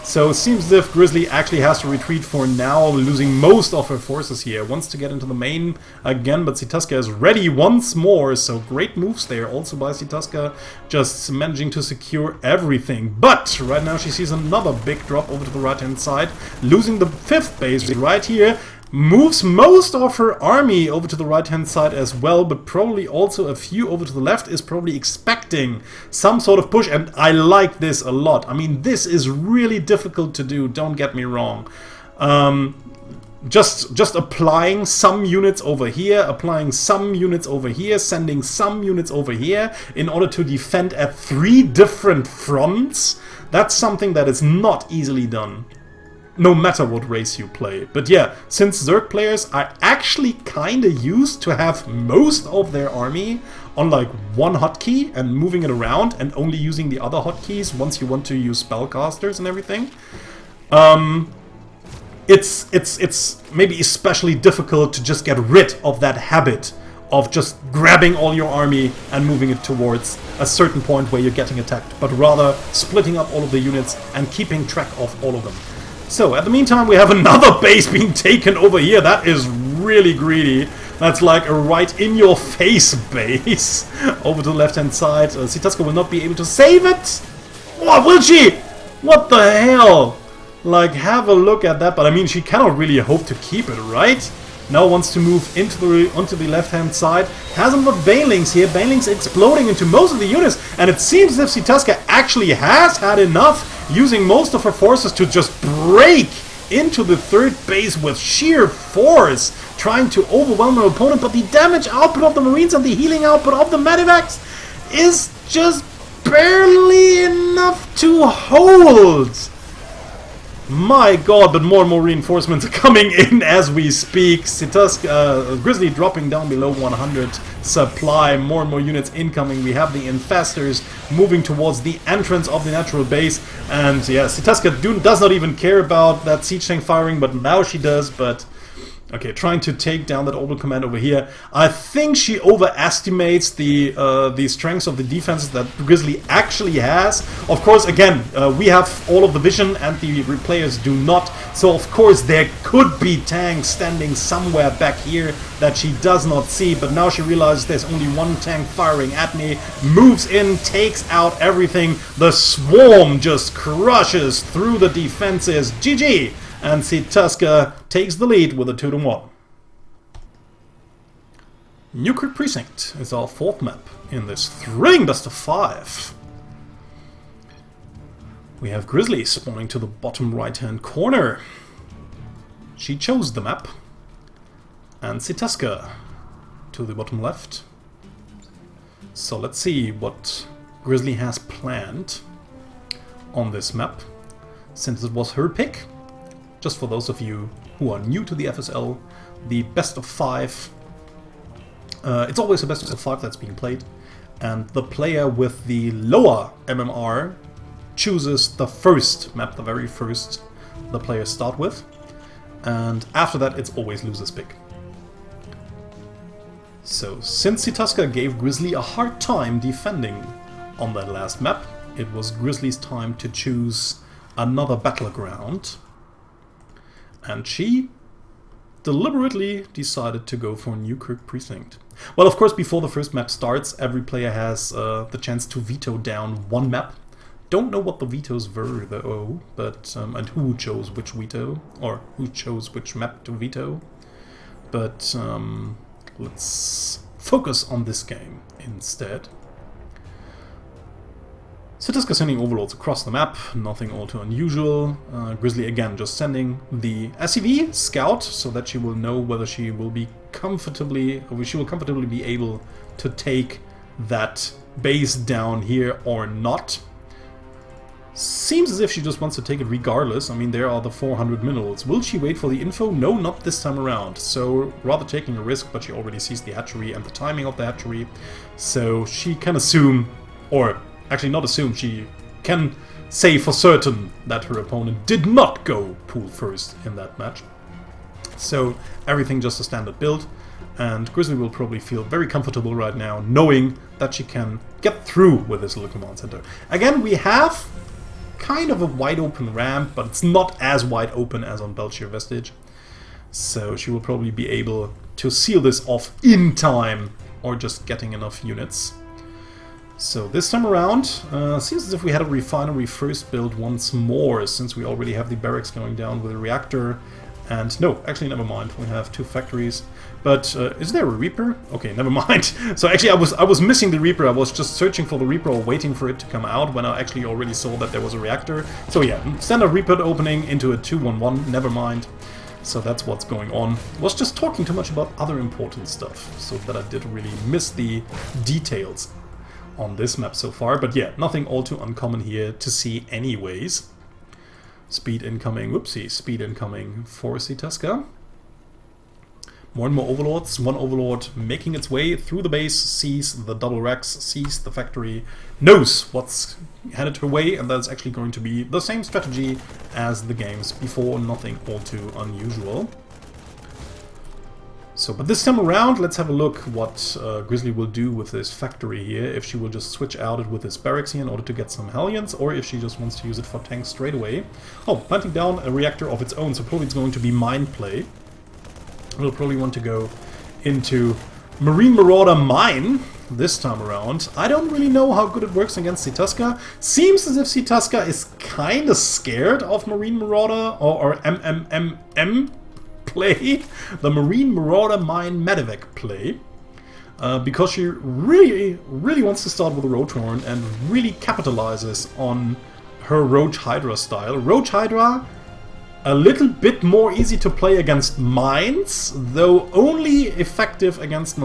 So it seems as if Grizzly actually has to retreat for now, losing most of her forces here. Wants to get into the main again, but Sitaska is ready once more. So great moves there also by Sitaska, just managing to secure everything. But right now she sees another big drop over to the right-hand side, losing the 5th base right here. Moves most of her army over to the right-hand side as well, but probably also a few over to the left, is probably expecting some sort of push, and I like this a lot. I mean, this is really difficult to do, don't get me wrong. Just applying some units over here, applying some units over here, sending some units over here in order to defend at 3 different fronts, that's something that is not easily done, no matter what race you play. But yeah, since Zerg players are actually kinda used to have most of their army on like one hotkey and moving it around and only using the other hotkeys once you want to use spellcasters and everything, it's maybe especially difficult to just get rid of that habit of just grabbing all your army and moving it towards a certain point where you're getting attacked, but rather splitting up all of the units and keeping track of all of them. So, at the meantime, we have another base being taken over here. That is really greedy. That's like a right-in-your-face base over to the left-hand side. Sitaska will not be able to save it. What will she? What the hell? Like, have a look at that. But I mean, she cannot really hope to keep it, right? Now wants to move onto the left-hand side. Hasn't got Banelings here. Banelings exploding into most of the units. And it seems as if Sitaska actually has had enough, using most of her forces to just break into the 3rd base with sheer force, trying to overwhelm her opponent. But the damage output of the Marines and the healing output of the Medivacs is just barely enough to hold. My god, but more and more reinforcements are coming in as we speak. Sitaska, Grizzly dropping down below 100 supply, more and more units incoming. We have the Infestors moving towards the entrance of the natural base. And yeah, Sitaska does not even care about that siege tank firing, but now she does. But okay, trying to take down that orbital command over here. I think she overestimates the strengths of the defenses that Grizzly actually has. Of course, again, we have all of the vision and the players do not. So of course there could be tanks standing somewhere back here that she does not see. But now she realizes there's only one tank firing at me. Moves in, takes out everything. The swarm just crushes through the defenses. GG! And Sitaska takes the lead with a 2-1. Newkirk Precinct is our 4th map in this thrilling best of 5. We have Grizzly spawning to the bottom right-hand corner. She chose the map. And Sitaska to the bottom left. So let's see what Grizzly has planned on this map, since it was her pick. Just for those of you who are new to the FSL, the best of 5, it's always a best of 5 that's being played, and the player with the lower MMR chooses the first map, the very first the players start with, and after that it's always loser's pick. So since Sitaska gave Grizzly a hard time defending on that last map, it was Grizzly's time to choose another battleground. And she deliberately decided to go for Newkirk Precinct. Well, of course, before the first map starts, every player has the chance to veto down one map. Don't know what the vetoes were, though, but and who chose which veto, or who chose which map to veto. But let's focus on this game instead. Sitaska sending overlords across the map, nothing all too unusual. Grizzly again just sending the SCV scout so that she will know whether she will be comfortably be able to take that base down here or not. seems as if she just wants to take it regardless. I mean, there are the 400 minerals. Will she wait for the info? No, not this time around. So, rather taking a risk, but she already sees the hatchery and the timing of the hatchery. So, she can assume, or actually not assume, she can say for certain that her opponent did not go pool first in that match. So, everything just a standard build. And Grizzly will probably feel very comfortable right now, knowing that she can get through with this little command center. Again, we have kind of a wide open ramp, but it's not as wide open as on Belchier Vestige. So she will probably be able to seal this off in time, or just getting enough units. So this time around, seems as if we had a refinery first build once more, since we already have the barracks going down with a reactor. And no, actually never mind, we have 2 factories. But is there a Reaper? Okay, never mind. So actually I was missing the Reaper. I was just searching for the Reaper or waiting for it to come out when I actually already saw that there was a reactor. So yeah, standard Reaper opening into a 2-1-1, never mind. So that's what's going on. Was just talking too much about other important stuff, so that I did really miss the details on this map so far. But yeah, nothing all too uncommon here to see anyways. Speed incoming, whoopsie, speed incoming for Sitaska. More and more overlords. One overlord making its way through the base, sees the double racks, sees the factory, knows what's headed her way, and that's actually going to be the same strategy as the games before, nothing all too unusual. So, but this time around, let's have a look what Grizzly will do with this factory here. If she will just switch out it with this barracks here in order to get some Hellions, or if she just wants to use it for tanks straight away. Oh, planting down a reactor of its own, so probably it's going to be mine play. We'll probably want to go into Marine Marauder Mine this time around. I don't really know how good it works against Sitaska. Seems as if Sitaska is kind of scared of Marine Marauder or MMMM play, the Marine Marauder Mine Medivac play, because she really wants to start with a Roach Horn and really capitalizes on her Roach Hydra style. Roach Hydra, a little bit more easy to play against mines, though only effective against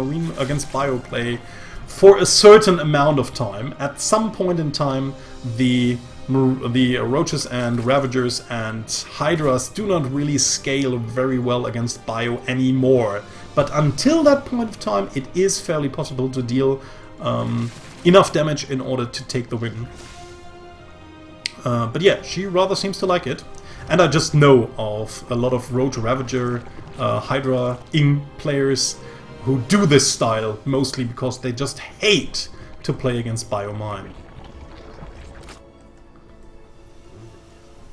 bio play for a certain amount of time. At some point in time, the Roaches and Ravagers and Hydras do not really scale very well against bio anymore. But until that point of time, it is fairly possible to deal enough damage in order to take the win. But yeah, she rather seems to like it. And I just know of a lot of Roach Ravager, Hydra Ing players who do this style, mostly because they just hate to play against Biomine.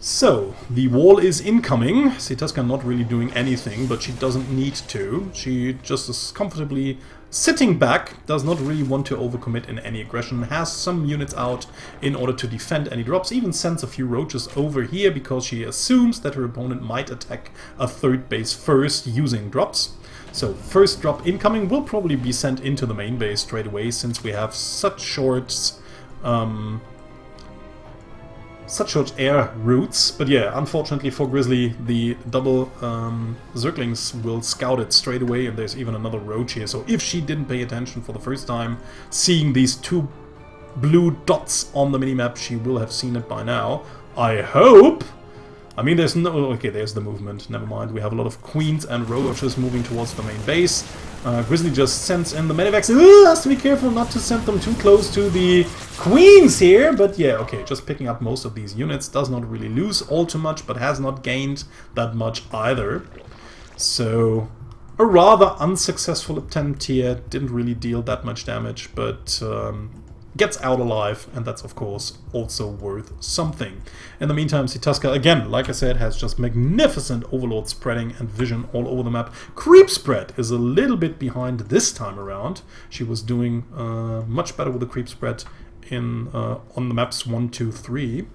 So, the wall is incoming. Sitaska not really doing anything, but she doesn't need to. She just is comfortably sitting back, does not really want to overcommit in any aggression, has some units out in order to defend any drops, even sends a few roaches over here because she assumes that her opponent might attack a third base first using drops. So first drop incoming will probably be sent into the main base straight away, since we have such short air routes. But yeah, unfortunately for Grizzly, the double Zerglings will scout it straight away, and there's even another roach here. So if she didn't pay attention for the first time, seeing these 2 blue dots on the minimap, she will have seen it by now. I hope! I mean, there's no... Okay, there's the movement. Never mind. We have a lot of queens and roaches moving towards the main base. Grizzly just sends in the medivacs. Has to be careful not to send them too close to the queens here. But yeah, okay, just picking up most of these units. Does not really lose all too much, but has not gained that much either. So, a rather unsuccessful attempt here. Didn't really deal that much damage, but... gets out alive, and that's of course also worth something. In the meantime, Sitaska, again, like I said, has just magnificent overlord spreading and vision all over the map. Creep spread is a little bit behind this time around. She was doing much better with the creep spread in on the maps 1, 2, 3.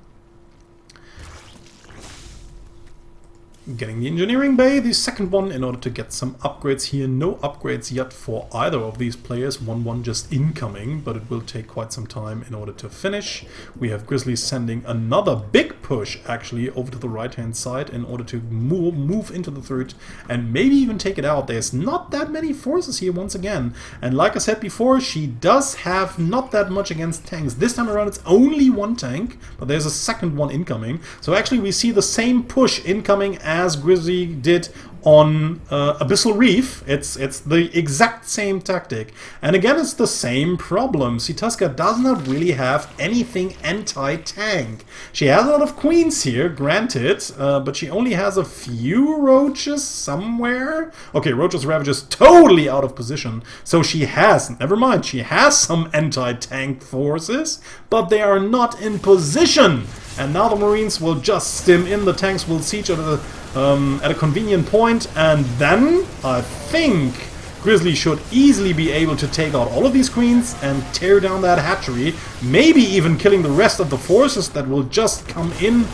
Getting the engineering bay, the second one, in order to get some upgrades here. No upgrades yet for either of these players. 1-1 just incoming, but it will take quite some time in order to finish. We have Grizzly sending another big push actually over to the right hand side in order to move into the third and maybe even take it out. There's not that many forces here once again, and like I said before, she does have not that much against tanks. This time around it's only one tank, but there's a second one incoming. So actually we see the same push incoming as Grizzly did on Abyssal Reef. It's the exact same tactic, and again it's the same problem. Sitaska does not really have anything anti-tank. She has a lot of queens here, granted, but she only has a few roaches somewhere. Okay, roaches, ravagers totally out of position, so she has, never mind, she has some anti-tank forces, but they are not in position. And now the Marines will just stim in, the tanks will siege at a convenient point, and then I think Grizzly should easily be able to take out all of these queens and tear down that hatchery, maybe even killing the rest of the forces that will just come in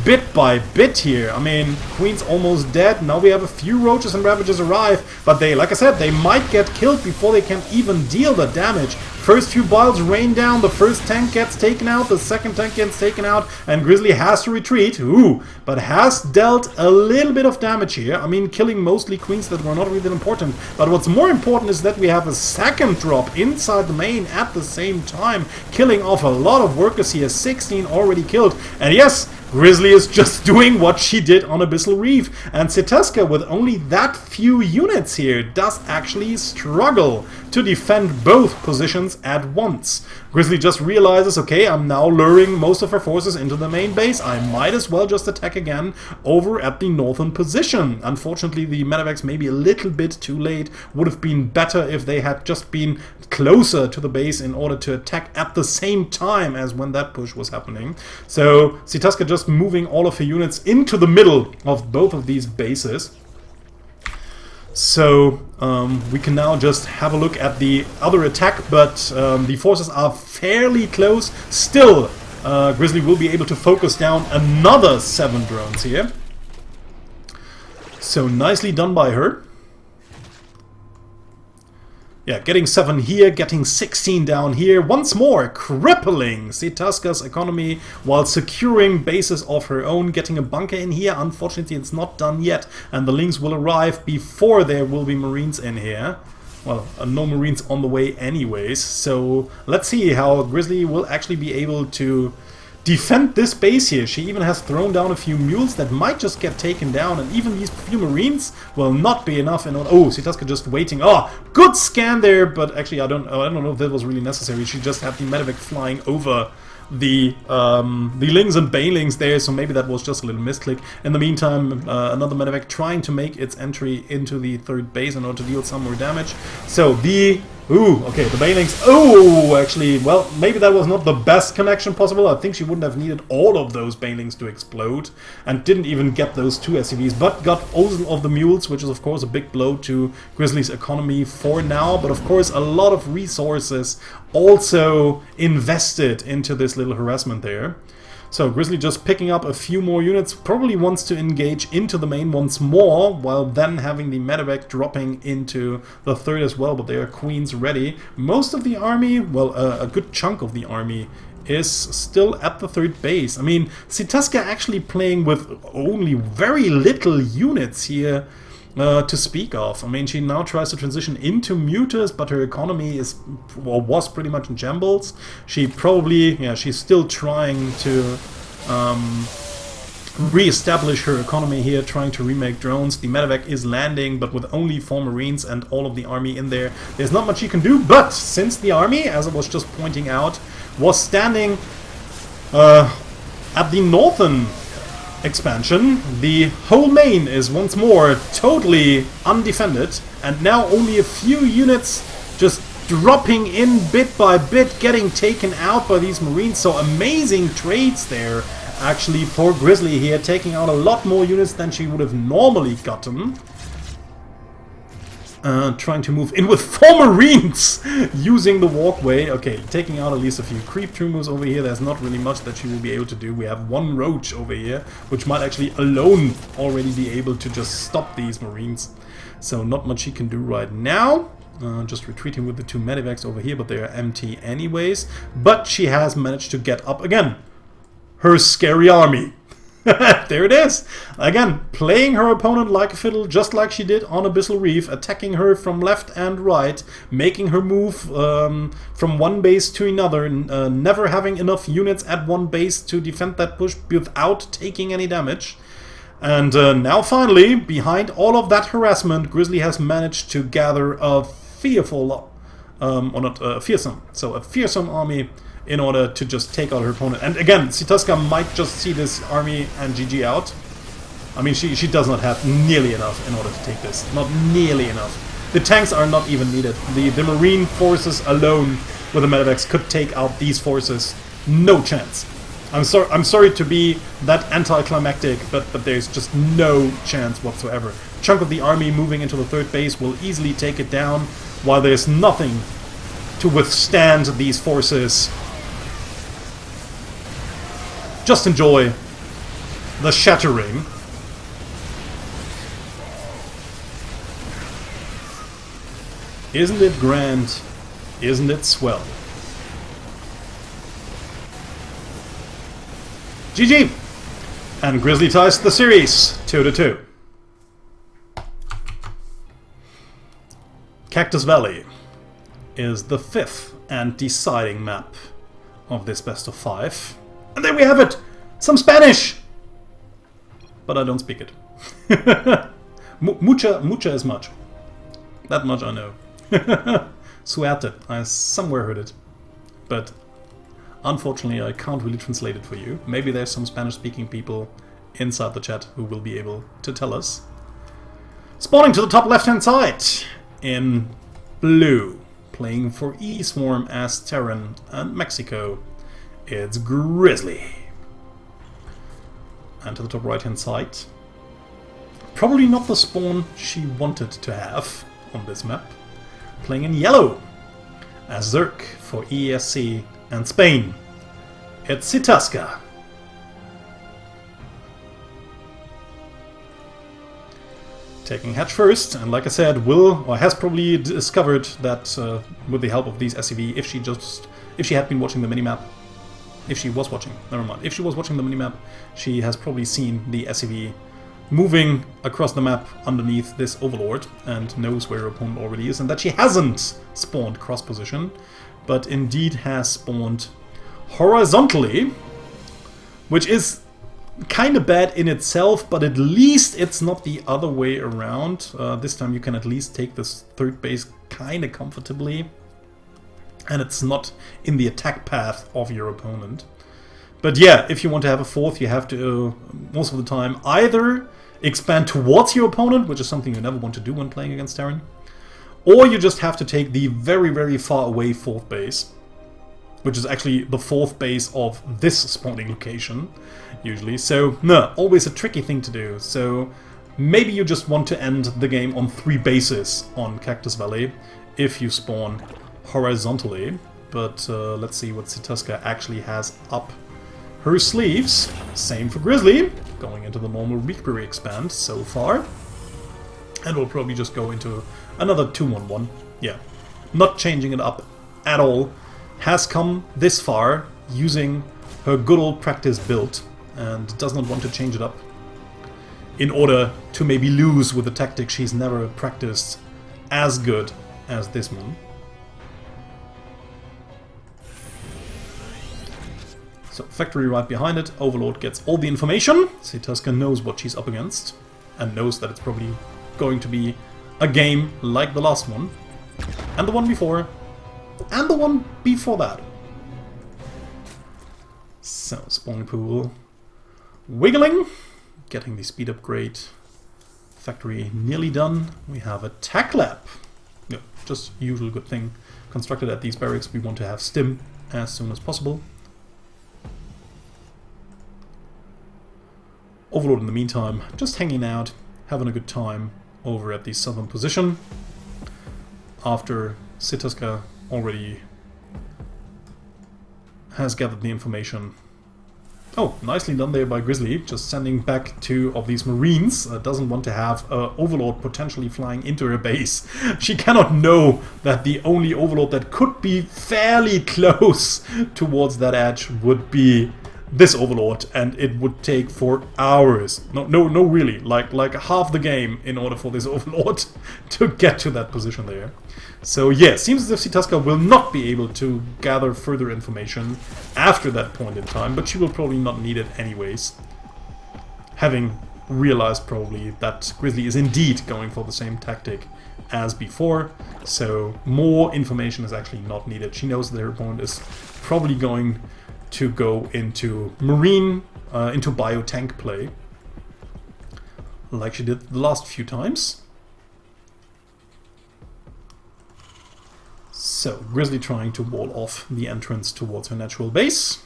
bit by bit here. I mean, queen's almost dead. Now we have a few roaches and ravagers arrive, but they, like I said, they might get killed before they can even deal the damage. First few biles rain down, the first tank gets taken out, the second tank gets taken out, and Grizzly has to retreat. Ooh, but has dealt a little bit of damage here. I mean, killing mostly queens that were not really that important. But what's more important is that we have a second drop inside the main at the same time, killing off a lot of workers here. 16 already killed. And yes, Grizzly is just doing what she did on Abyssal Reef, and Sitaska, with only that few units here, does actually struggle to defend both positions at once. Grizzly just realizes, okay, I'm now luring most of her forces into the main base, I might as well just attack again over at the northern position. Unfortunately, the medevacs may be a little bit too late. Would have been better if they had just been closer to the base in order to attack at the same time as when that push was happening. So Sitaska just moving all of her units into the middle of both of these bases. So we can now just have a look at the other attack, but the forces are fairly close. Still, Grizzly will be able to focus down another 7 drones here. So nicely done by her. Yeah, getting 7 here, getting 16 down here. Once more, crippling Sitaska's economy while securing bases of her own. Getting a bunker in here. Unfortunately, it's not done yet, and the Lynx will arrive before there will be Marines in here. Well, no Marines on the way anyways. So let's see how Grizzly will actually be able to defend this base here. She even has thrown down a few mules that might just get taken down, and even these few Marines will not be enough in order. Oh, Sitaska just waiting. Oh, good scan there, but actually I don't know if that was really necessary. She just had the medevac flying over the Lings and Banelings there, so maybe that was just a little misclick. In the meantime, another medevac trying to make its entry into the third base in order to deal some more damage. So the ooh, okay, the Banelings. Oh, actually, well, maybe that was not the best connection possible. I think she wouldn't have needed all of those Banelings to explode, and didn't even get those 2 SCVs, but got all of the mules, which is of course a big blow to Grizzly's economy for now. But of course, a lot of resources also invested into this little harassment there. So Grizzly just picking up a few more units, probably wants to engage into the main once more, while then having the medevac dropping into the third as well, but there are queens ready. Most of the army, well, a good chunk of the army is still at the third base. I mean, Sitaska actually playing with only very little units here to speak of. I mean, she now tries to transition into Mutas, but her economy is, or was pretty much in shambles. She probably, yeah, she's still trying to re-establish her economy here, trying to remake drones. The medevac is landing, but with only 4 Marines and all of the army in there, there's not much you can do. But since the army, as I was just pointing out, was standing at the northern expansion, the whole main is once more totally undefended, and now only a few units just dropping in bit by bit, getting taken out by these Marines. So amazing trades there actually for Grizzly here, taking out a lot more units than she would have normally gotten. Trying to move in with 4 Marines using the walkway. Okay, taking out at least a few creep troopers over here. There's not really much that she will be able to do. We have 1 roach over here, which might actually alone already be able to just stop these Marines. So not much she can do right now. Just retreating with the 2 medevacs over here, but they are empty anyways. But she has managed to get up again her scary army. There it is! Again, playing her opponent like a fiddle, just like she did on Abyssal Reef, attacking her from left and right, making her move from one base to another, never having enough units at one base to defend that push without taking any damage. And now finally, behind all of that harassment, Grizzly has managed to gather a fearful, or not fearsome, so a fearsome army in order to just take out her opponent. And again, Sitaska might just see this army and GG out. I mean, she does not have nearly enough in order to take this. Not nearly enough. The tanks are not even needed. The marine forces alone with the medevacs could take out these forces. No chance. I'm sorry to be that anticlimactic, but there's just no chance whatsoever. A chunk of the army moving into the third base will easily take it down, while there's nothing to withstand these forces. Just enjoy the shattering. Isn't it grand? Isn't it swell? GG! And Grizzly ties the series 2-2. Cactus Valley is the 5th and deciding map of this best of 5. And there we have it! Some Spanish! But I don't speak it. Mucha is much. That much I know. Suerte. I somewhere heard it. But unfortunately I can't really translate it for you. Maybe there's some Spanish-speaking people inside the chat who will be able to tell us. Spawning to the top left-hand side in blue. Playing for E-Swarm as Terran and Mexico. It's Grizzly. And to the top right hand side, probably not the spawn she wanted to have on this map. Playing in yellow as Zerk for ESC and Spain. It's Sitaska. Taking hatch first, and like I said, has probably discovered that with the help of these SCV, if she had been watching the minimap. If she was watching, never mind. If she was watching the minimap, she has probably seen the SCV moving across the map underneath this Overlord and knows where her opponent already is, and that she hasn't spawned cross position, but indeed has spawned horizontally, which is kind of bad in itself, but at least it's not the other way around. This time you can at least take this third base kind of comfortably. And it's not in the attack path of your opponent. But yeah, if you want to have a fourth, you have to, most of the time, either expand towards your opponent, which is something you never want to do when playing against Terran, or you just have to take the very, very far away fourth base, which is actually the fourth base of this spawning location, usually. So, no, always a tricky thing to do. So, maybe you just want to end the game on 3 bases on Cactus Valley, if you spawn horizontally, but let's see what Sitaska actually has up her sleeves. Same for Grizzly, going into the normal Weekbury expand so far. And we'll probably just go into another 2-1-1. Yeah, not changing it up at all. Has come this far using her good old practice build and does not want to change it up in order to maybe lose with a tactic she's never practiced as good as this one. So, factory right behind it, Overlord gets all the information, Sitaska knows what she's up against, and knows that it's probably going to be a game like the last one, and the one before, and the one before that. So, spawning pool, wiggling, getting the speed upgrade, factory nearly done, we have a tac lab, no, just usual good thing, constructed at these barracks. We want to have stim as soon as possible. Overlord in the meantime, just hanging out, having a good time over at the southern position. After Sitaska already has gathered the information. Oh, nicely done there by Grizzly, just sending back 2 of these Marines. Doesn't want to have Overlord potentially flying into her base. She cannot know that the only Overlord that could be fairly close towards that edge would be this Overlord, and it would take for hours. No, really, like half the game in order for this Overlord to get to that position there. So yeah, seems as if Sitaska will not be able to gather further information after that point in time, but she will probably not need it anyways, having realized probably that Grizzly is indeed going for the same tactic as before, so more information is actually not needed. She knows that her opponent is probably going to go into marine, into bio-tank play, like she did the last few times. So, Grizzly trying to wall off the entrance towards her natural base.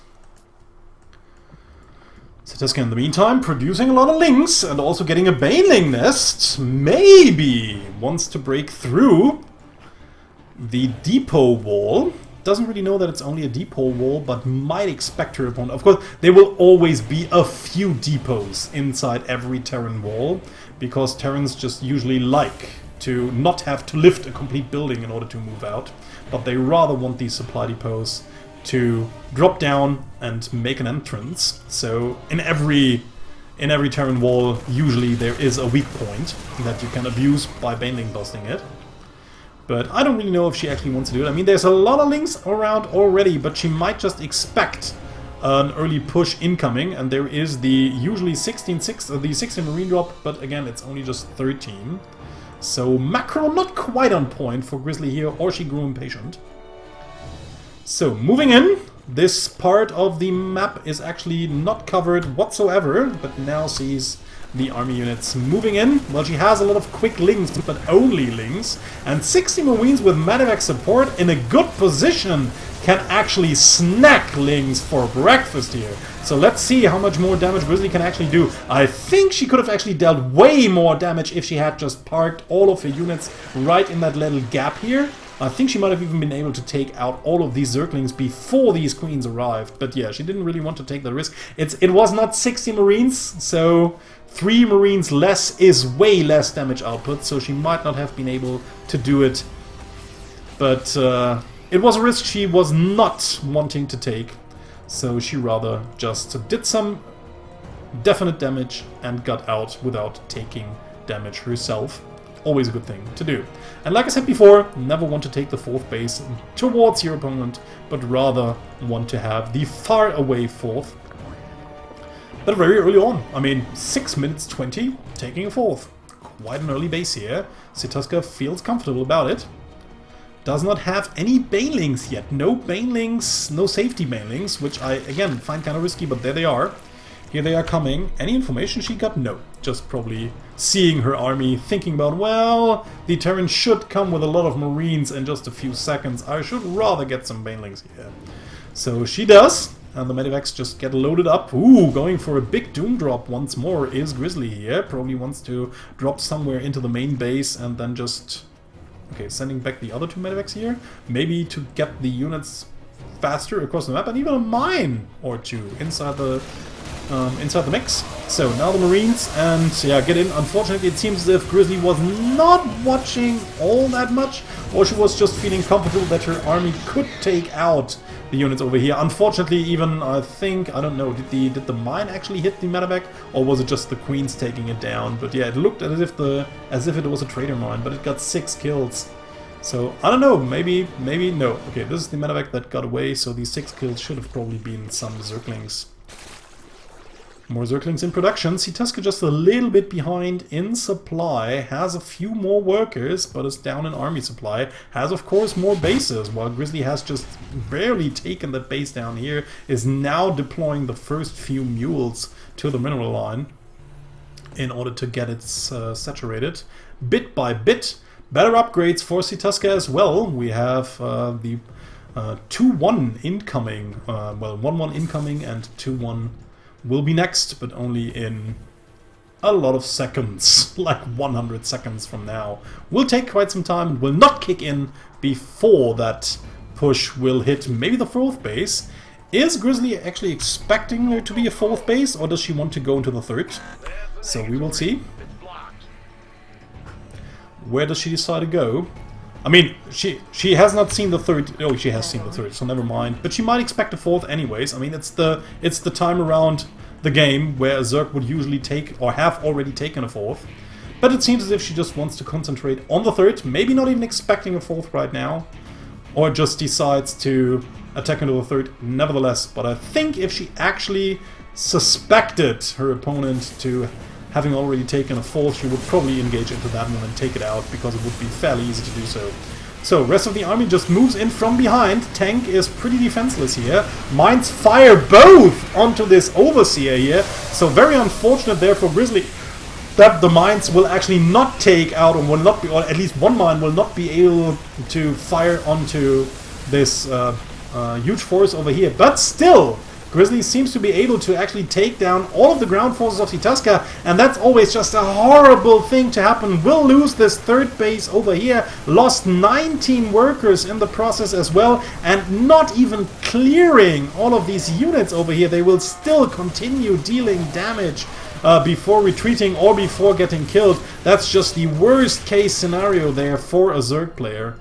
Sitaska in the meantime producing a lot of lings and also getting a baneling nest. Maybe wants to break through the depot wall. Doesn't really know that it's only a depot wall, but might expect her opponent. Of course, there will always be a few depots inside every Terran wall, because Terrans just usually like to not have to lift a complete building in order to move out, but they rather want these supply depots to drop down and make an entrance. So in every Terran wall, usually there is a weak point that you can abuse by baneling busting it. But I don't really know if she actually wants to do it. I mean, there's a lot of links around already, but she might just expect an early push incoming, and there is the usually 16 marine drop, but again, it's only just 13. So macro not quite on point for Grizzly here, or she grew impatient. So moving in, this part of the map is actually not covered whatsoever, but now sees the army units moving in. Well, she has a lot of quick lings, but only lings, and 60 marines with medevac support in a good position can actually snack lings for breakfast here. So let's see how much more damage Grizzly can actually do. I think she could have actually dealt way more damage if she had just parked all of her units right in that little gap here. I think she might have even been able to take out all of these Zerglings before these queens arrived. But yeah, she didn't really want to take the risk. It was not 60 marines, so 3 marines less is way less damage output, so she might not have been able to do it. But it was a risk she was not wanting to take, so she rather just did some definite damage and got out without taking damage herself. Always a good thing to do. And like I said before, never want to take the 4th base towards your opponent, but rather want to have the far away 4th. But very early on, I mean, 6 minutes 20, taking a 4th. Quite an early base here. Sitaska feels comfortable about it. Does not have any banelings yet. No banelings, no safety banelings, which I, again, find kind of risky, but there they are. Here they are coming. Any information she got? No. Just probably seeing her army, thinking about, well, the Terran should come with a lot of marines in just a few seconds. I should rather get some banelings here. So she does. And the medevacs just get loaded up. Ooh, going for a big doom drop once more is Grizzly here. Probably wants to drop somewhere into the main base and then just... Okay, sending back the other 2 medevacs here. Maybe to get the units faster across the map, and even a mine or 2 inside the mix. So now the marines, and yeah, get in. Unfortunately, it seems as if Grizzly was not watching all that much, or she was just feeling comfortable that her army could take out the units over here. Unfortunately, even I think, I don't know, did the mine actually hit the medevac, or was it just the queens taking it down? But yeah, it looked as if it was a trader mine, but it got 6 kills. So I don't know, maybe no. Okay, this is the medevac that got away, so these 6 kills should have probably been some Zerglings. More Zerglings in production. Sitaska just a little bit behind in supply. Has a few more workers, but is down in army supply. Has, of course, more bases, while Grizzly has just barely taken that base down here. Is now deploying the first few mules to the mineral line in order to get it saturated. Bit by bit. Better upgrades for Sitaska as well. We have the 2-1 incoming. Well, 1-1 incoming and 2-1 will be next, but only in a lot of seconds, like 100 seconds from now. Will take quite some time and will not kick in before that push will hit maybe the 4th base. Is Grizzly actually expecting there to be a 4th base, or does she want to go into the 3rd? So we will see. Where does she decide to go? I mean, she has not seen the third. Oh, she has seen the third, so never mind. But she might expect a fourth anyways. I mean, it's the time around the game where a Zerg would usually take or have already taken a fourth. But it seems as if she just wants to concentrate on the third, maybe not even expecting a fourth right now, or just decides to attack into the third nevertheless. But I think if she actually suspected her opponent to having already taken a fourth, she would probably engage into that one and take it out, because it would be fairly easy to do so. So, rest of the army just moves in from behind. Tank is pretty defenseless here. Mines fire both onto this Overseer here. So, very unfortunate there for Grizzly that the mines will actually not take out, or will not be, or at least one mine will not be able to fire onto this huge force over here. But still, Grizzly seems to be able to actually take down all of the ground forces of Sitaska, and that's always just a horrible thing to happen. Will lose this third base over here, lost 19 workers in the process as well, and not even clearing all of these units over here. They will still continue dealing damage before retreating or before getting killed. That's just the worst case scenario there for a Zerg player.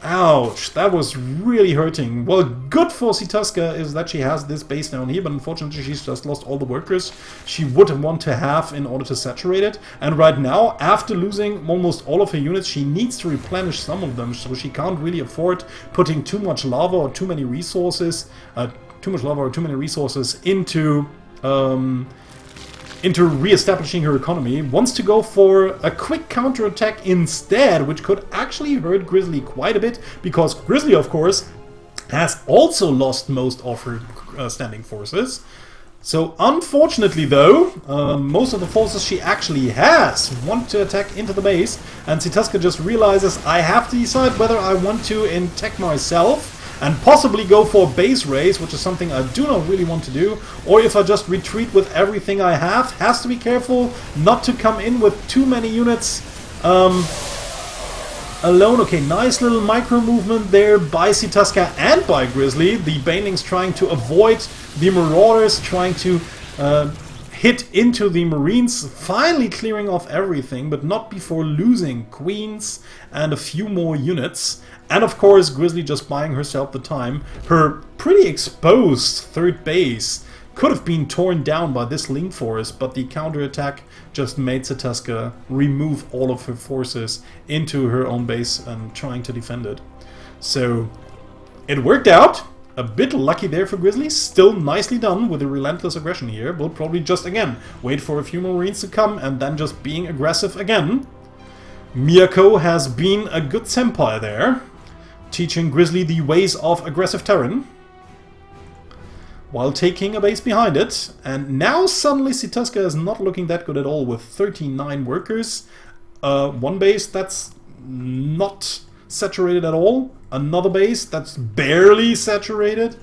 Ouch, that was really hurting. Well, good for Sitaska is that she has this base down here, but unfortunately she's just lost all the workers she would want to have in order to saturate it. And right now, after losing almost all of her units, she needs to replenish some of them, so she can't really afford putting too much lava or too many resources, into re-establishing her economy. Wants to go for a quick counterattack instead, which could actually hurt Grizzly quite a bit, because Grizzly, of course, has also lost most of her standing forces. So, unfortunately though, most of the forces she actually has want to attack into the base, and Sitaska just realizes, I have to decide whether I want to attack myself and possibly go for base raise, which is something I do not really want to do, or if I just retreat with everything I have. Has to be careful not to come in with too many units alone. Okay, nice little micro movement there by Sitaska and by Grizzly. The Banelings trying to avoid the Marauders, trying to hit into the Marines, finally clearing off everything, but not before losing Queens and a few more units. And of course, Grizzly just buying herself the time. Her pretty exposed third base could have been torn down by this link forest, but the counterattack just made Sitaska remove all of her forces into her own base and trying to defend it. So it worked out. A bit lucky there for Grizzly. Still nicely done with the relentless aggression here. We'll probably just, again, wait for a few more Marines to come and then just being aggressive again. Miyako has been a good senpai there, teaching Grizzly the ways of aggressive terrain, while taking a base behind it. And now suddenly Sitaska is not looking that good at all with 39 workers. One base that's not saturated at all. Another base that's barely saturated.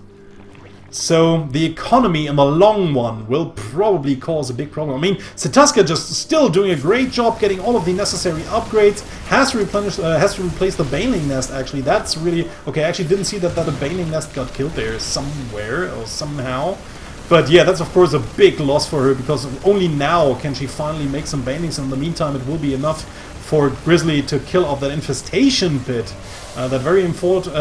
So the economy in the long run will probably cause a big problem. I mean, Sitaska just still doing a great job getting all of the necessary upgrades. Has to replace the Baneling Nest, actually. That's really... Okay, I actually didn't see that the Baneling Nest got killed there somewhere or somehow. But yeah, that's of course a big loss for her, because only now can she finally make some Banelings. In the meantime, it will be enough for Grizzly to kill off that infestation pit. That very important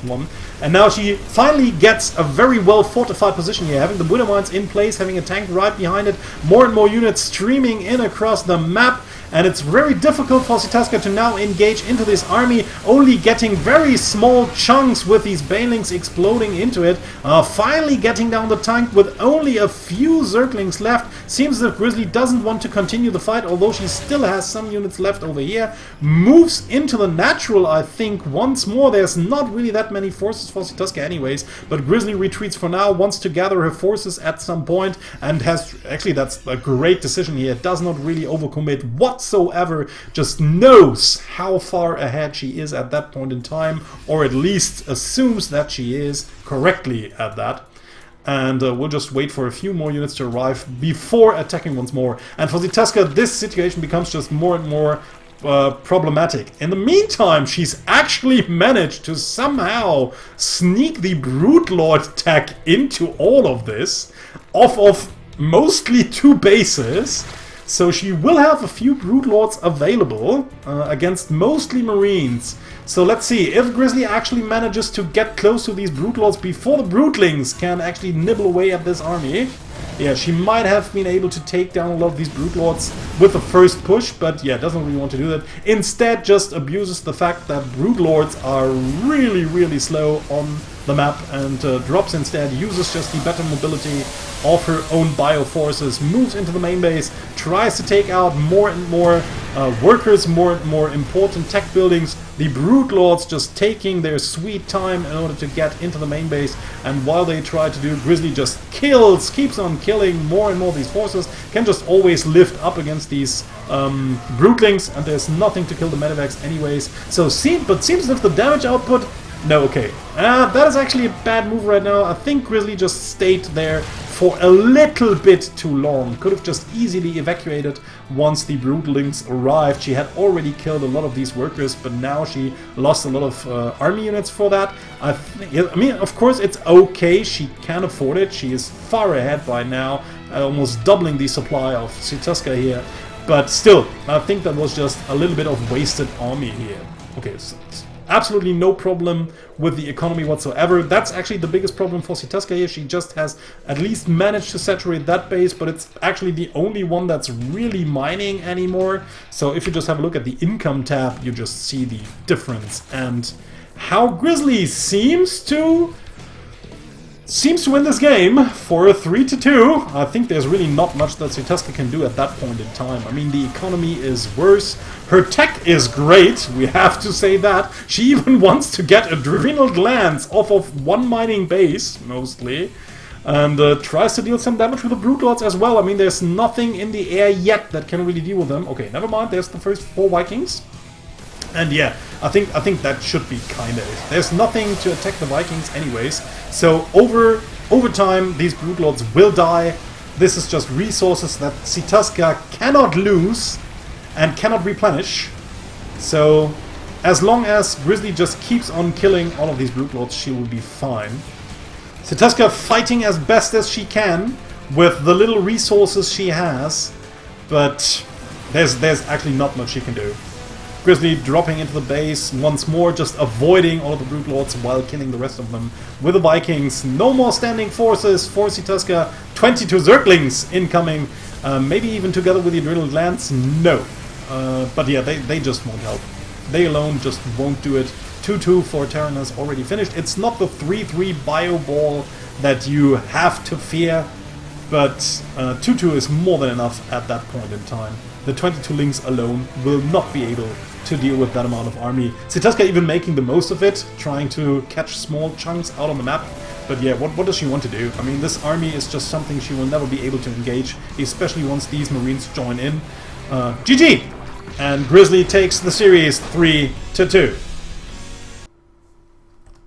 one. And now she finally gets a very well fortified position here, having the Widow Mines in place, having a tank right behind it, more and more units streaming in across the map. And it's very difficult for Sitaska to now engage into this army, only getting very small chunks with these Banelings exploding into it. Finally getting down the tank with only a few Zerglings left. Seems as if Grizzly doesn't want to continue the fight, although she still has some units left over here. Moves into the natural, I think, once more. There's not really that many forces for Sitaska anyways, but Grizzly retreats for now, wants to gather her forces at some point, and has... Actually, that's a great decision here. Does not really overcommit whatsoever, just knows how far ahead she is at that point in time, or at least assumes that she is correctly at that. And we'll just wait for a few more units to arrive before attacking once more. And for Sitaska, this situation becomes just more and more problematic. In the meantime, she's actually managed to somehow sneak the Brute Lord tech into all of this, off of mostly two bases. So she will have a few Broodlords available against mostly Marines. So let's see if Grizzly actually manages to get close to these Broodlords before the Broodlings can actually nibble away at this army. Yeah, she might have been able to take down a lot of these Broodlords with the first push, but yeah, doesn't really want to do that. Instead, just abuses the fact that Broodlords are really, really slow on the map and drops instead, uses just the better mobility of her own bioforces, moves into the main base, tries to take out more and more workers, more and more important tech buildings. The Broodlords just taking their sweet time in order to get into the main base, and while they try to do, Grizzly just keeps on killing more and more of these forces, can just always lift up against these Broodlings, and there's nothing to kill the Medivacs anyways. So seems as if the damage output... No, okay. That is actually a bad move right now. I think Grizzly just stayed there for a little bit too long. Could have just easily evacuated once the Broodlings arrived. She had already killed a lot of these workers, but now she lost a lot of army units for that. I mean, of course, it's okay. She can afford it. She is far ahead by now, almost doubling the supply of Sitaska here. But still, I think that was just a little bit of wasted army here. Okay, so absolutely no problem with the economy whatsoever. That's actually the biggest problem for Sitaska here. She just has at least managed to saturate that base, but it's actually the only one that's really mining anymore. So if you just have a look at the income tab, you just see the difference and how Grizzly seems to win this game for a 3-2. I think there's really not much that Sitaska can do at that point in time. I mean, the economy is worse. Her tech is great, we have to say that. She even wants to get adrenal glands off of one mining base, mostly. And tries to deal some damage with the Broodlords as well. I mean, there's nothing in the air yet that can really deal with them. Okay, never mind, there's the first 4 Vikings. And yeah, I think that should be kinda it. There's nothing to attack the Vikings anyways. So over time, these Broodlords will die. This is just resources that Sitaska cannot lose and cannot replenish. So as long as Grizzly just keeps on killing all of these Broodlords, she will be fine. Sitaska fighting as best as she can with the little resources she has, but there's actually not much she can do. Grizzly dropping into the base once more, just avoiding all of the Broodlords while killing the rest of them with the Vikings. No more standing forces for Sitaska. 22 Zerglings incoming, maybe even together with the Adrenal Glands. No. But yeah, they just won't help. They alone just won't do it. 2-2 for Terranas already finished. It's not the 3-3 Bio Ball that you have to fear, but 2-2 is more than enough at that point in time. The 22 links alone will not be able to deal with that amount of army. Sitaska even making the most of it, trying to catch small chunks out on the map. But yeah, what does she want to do? I mean, this army is just something she will never be able to engage, especially once these Marines join in. GG! And Grizzly takes the series 3-2.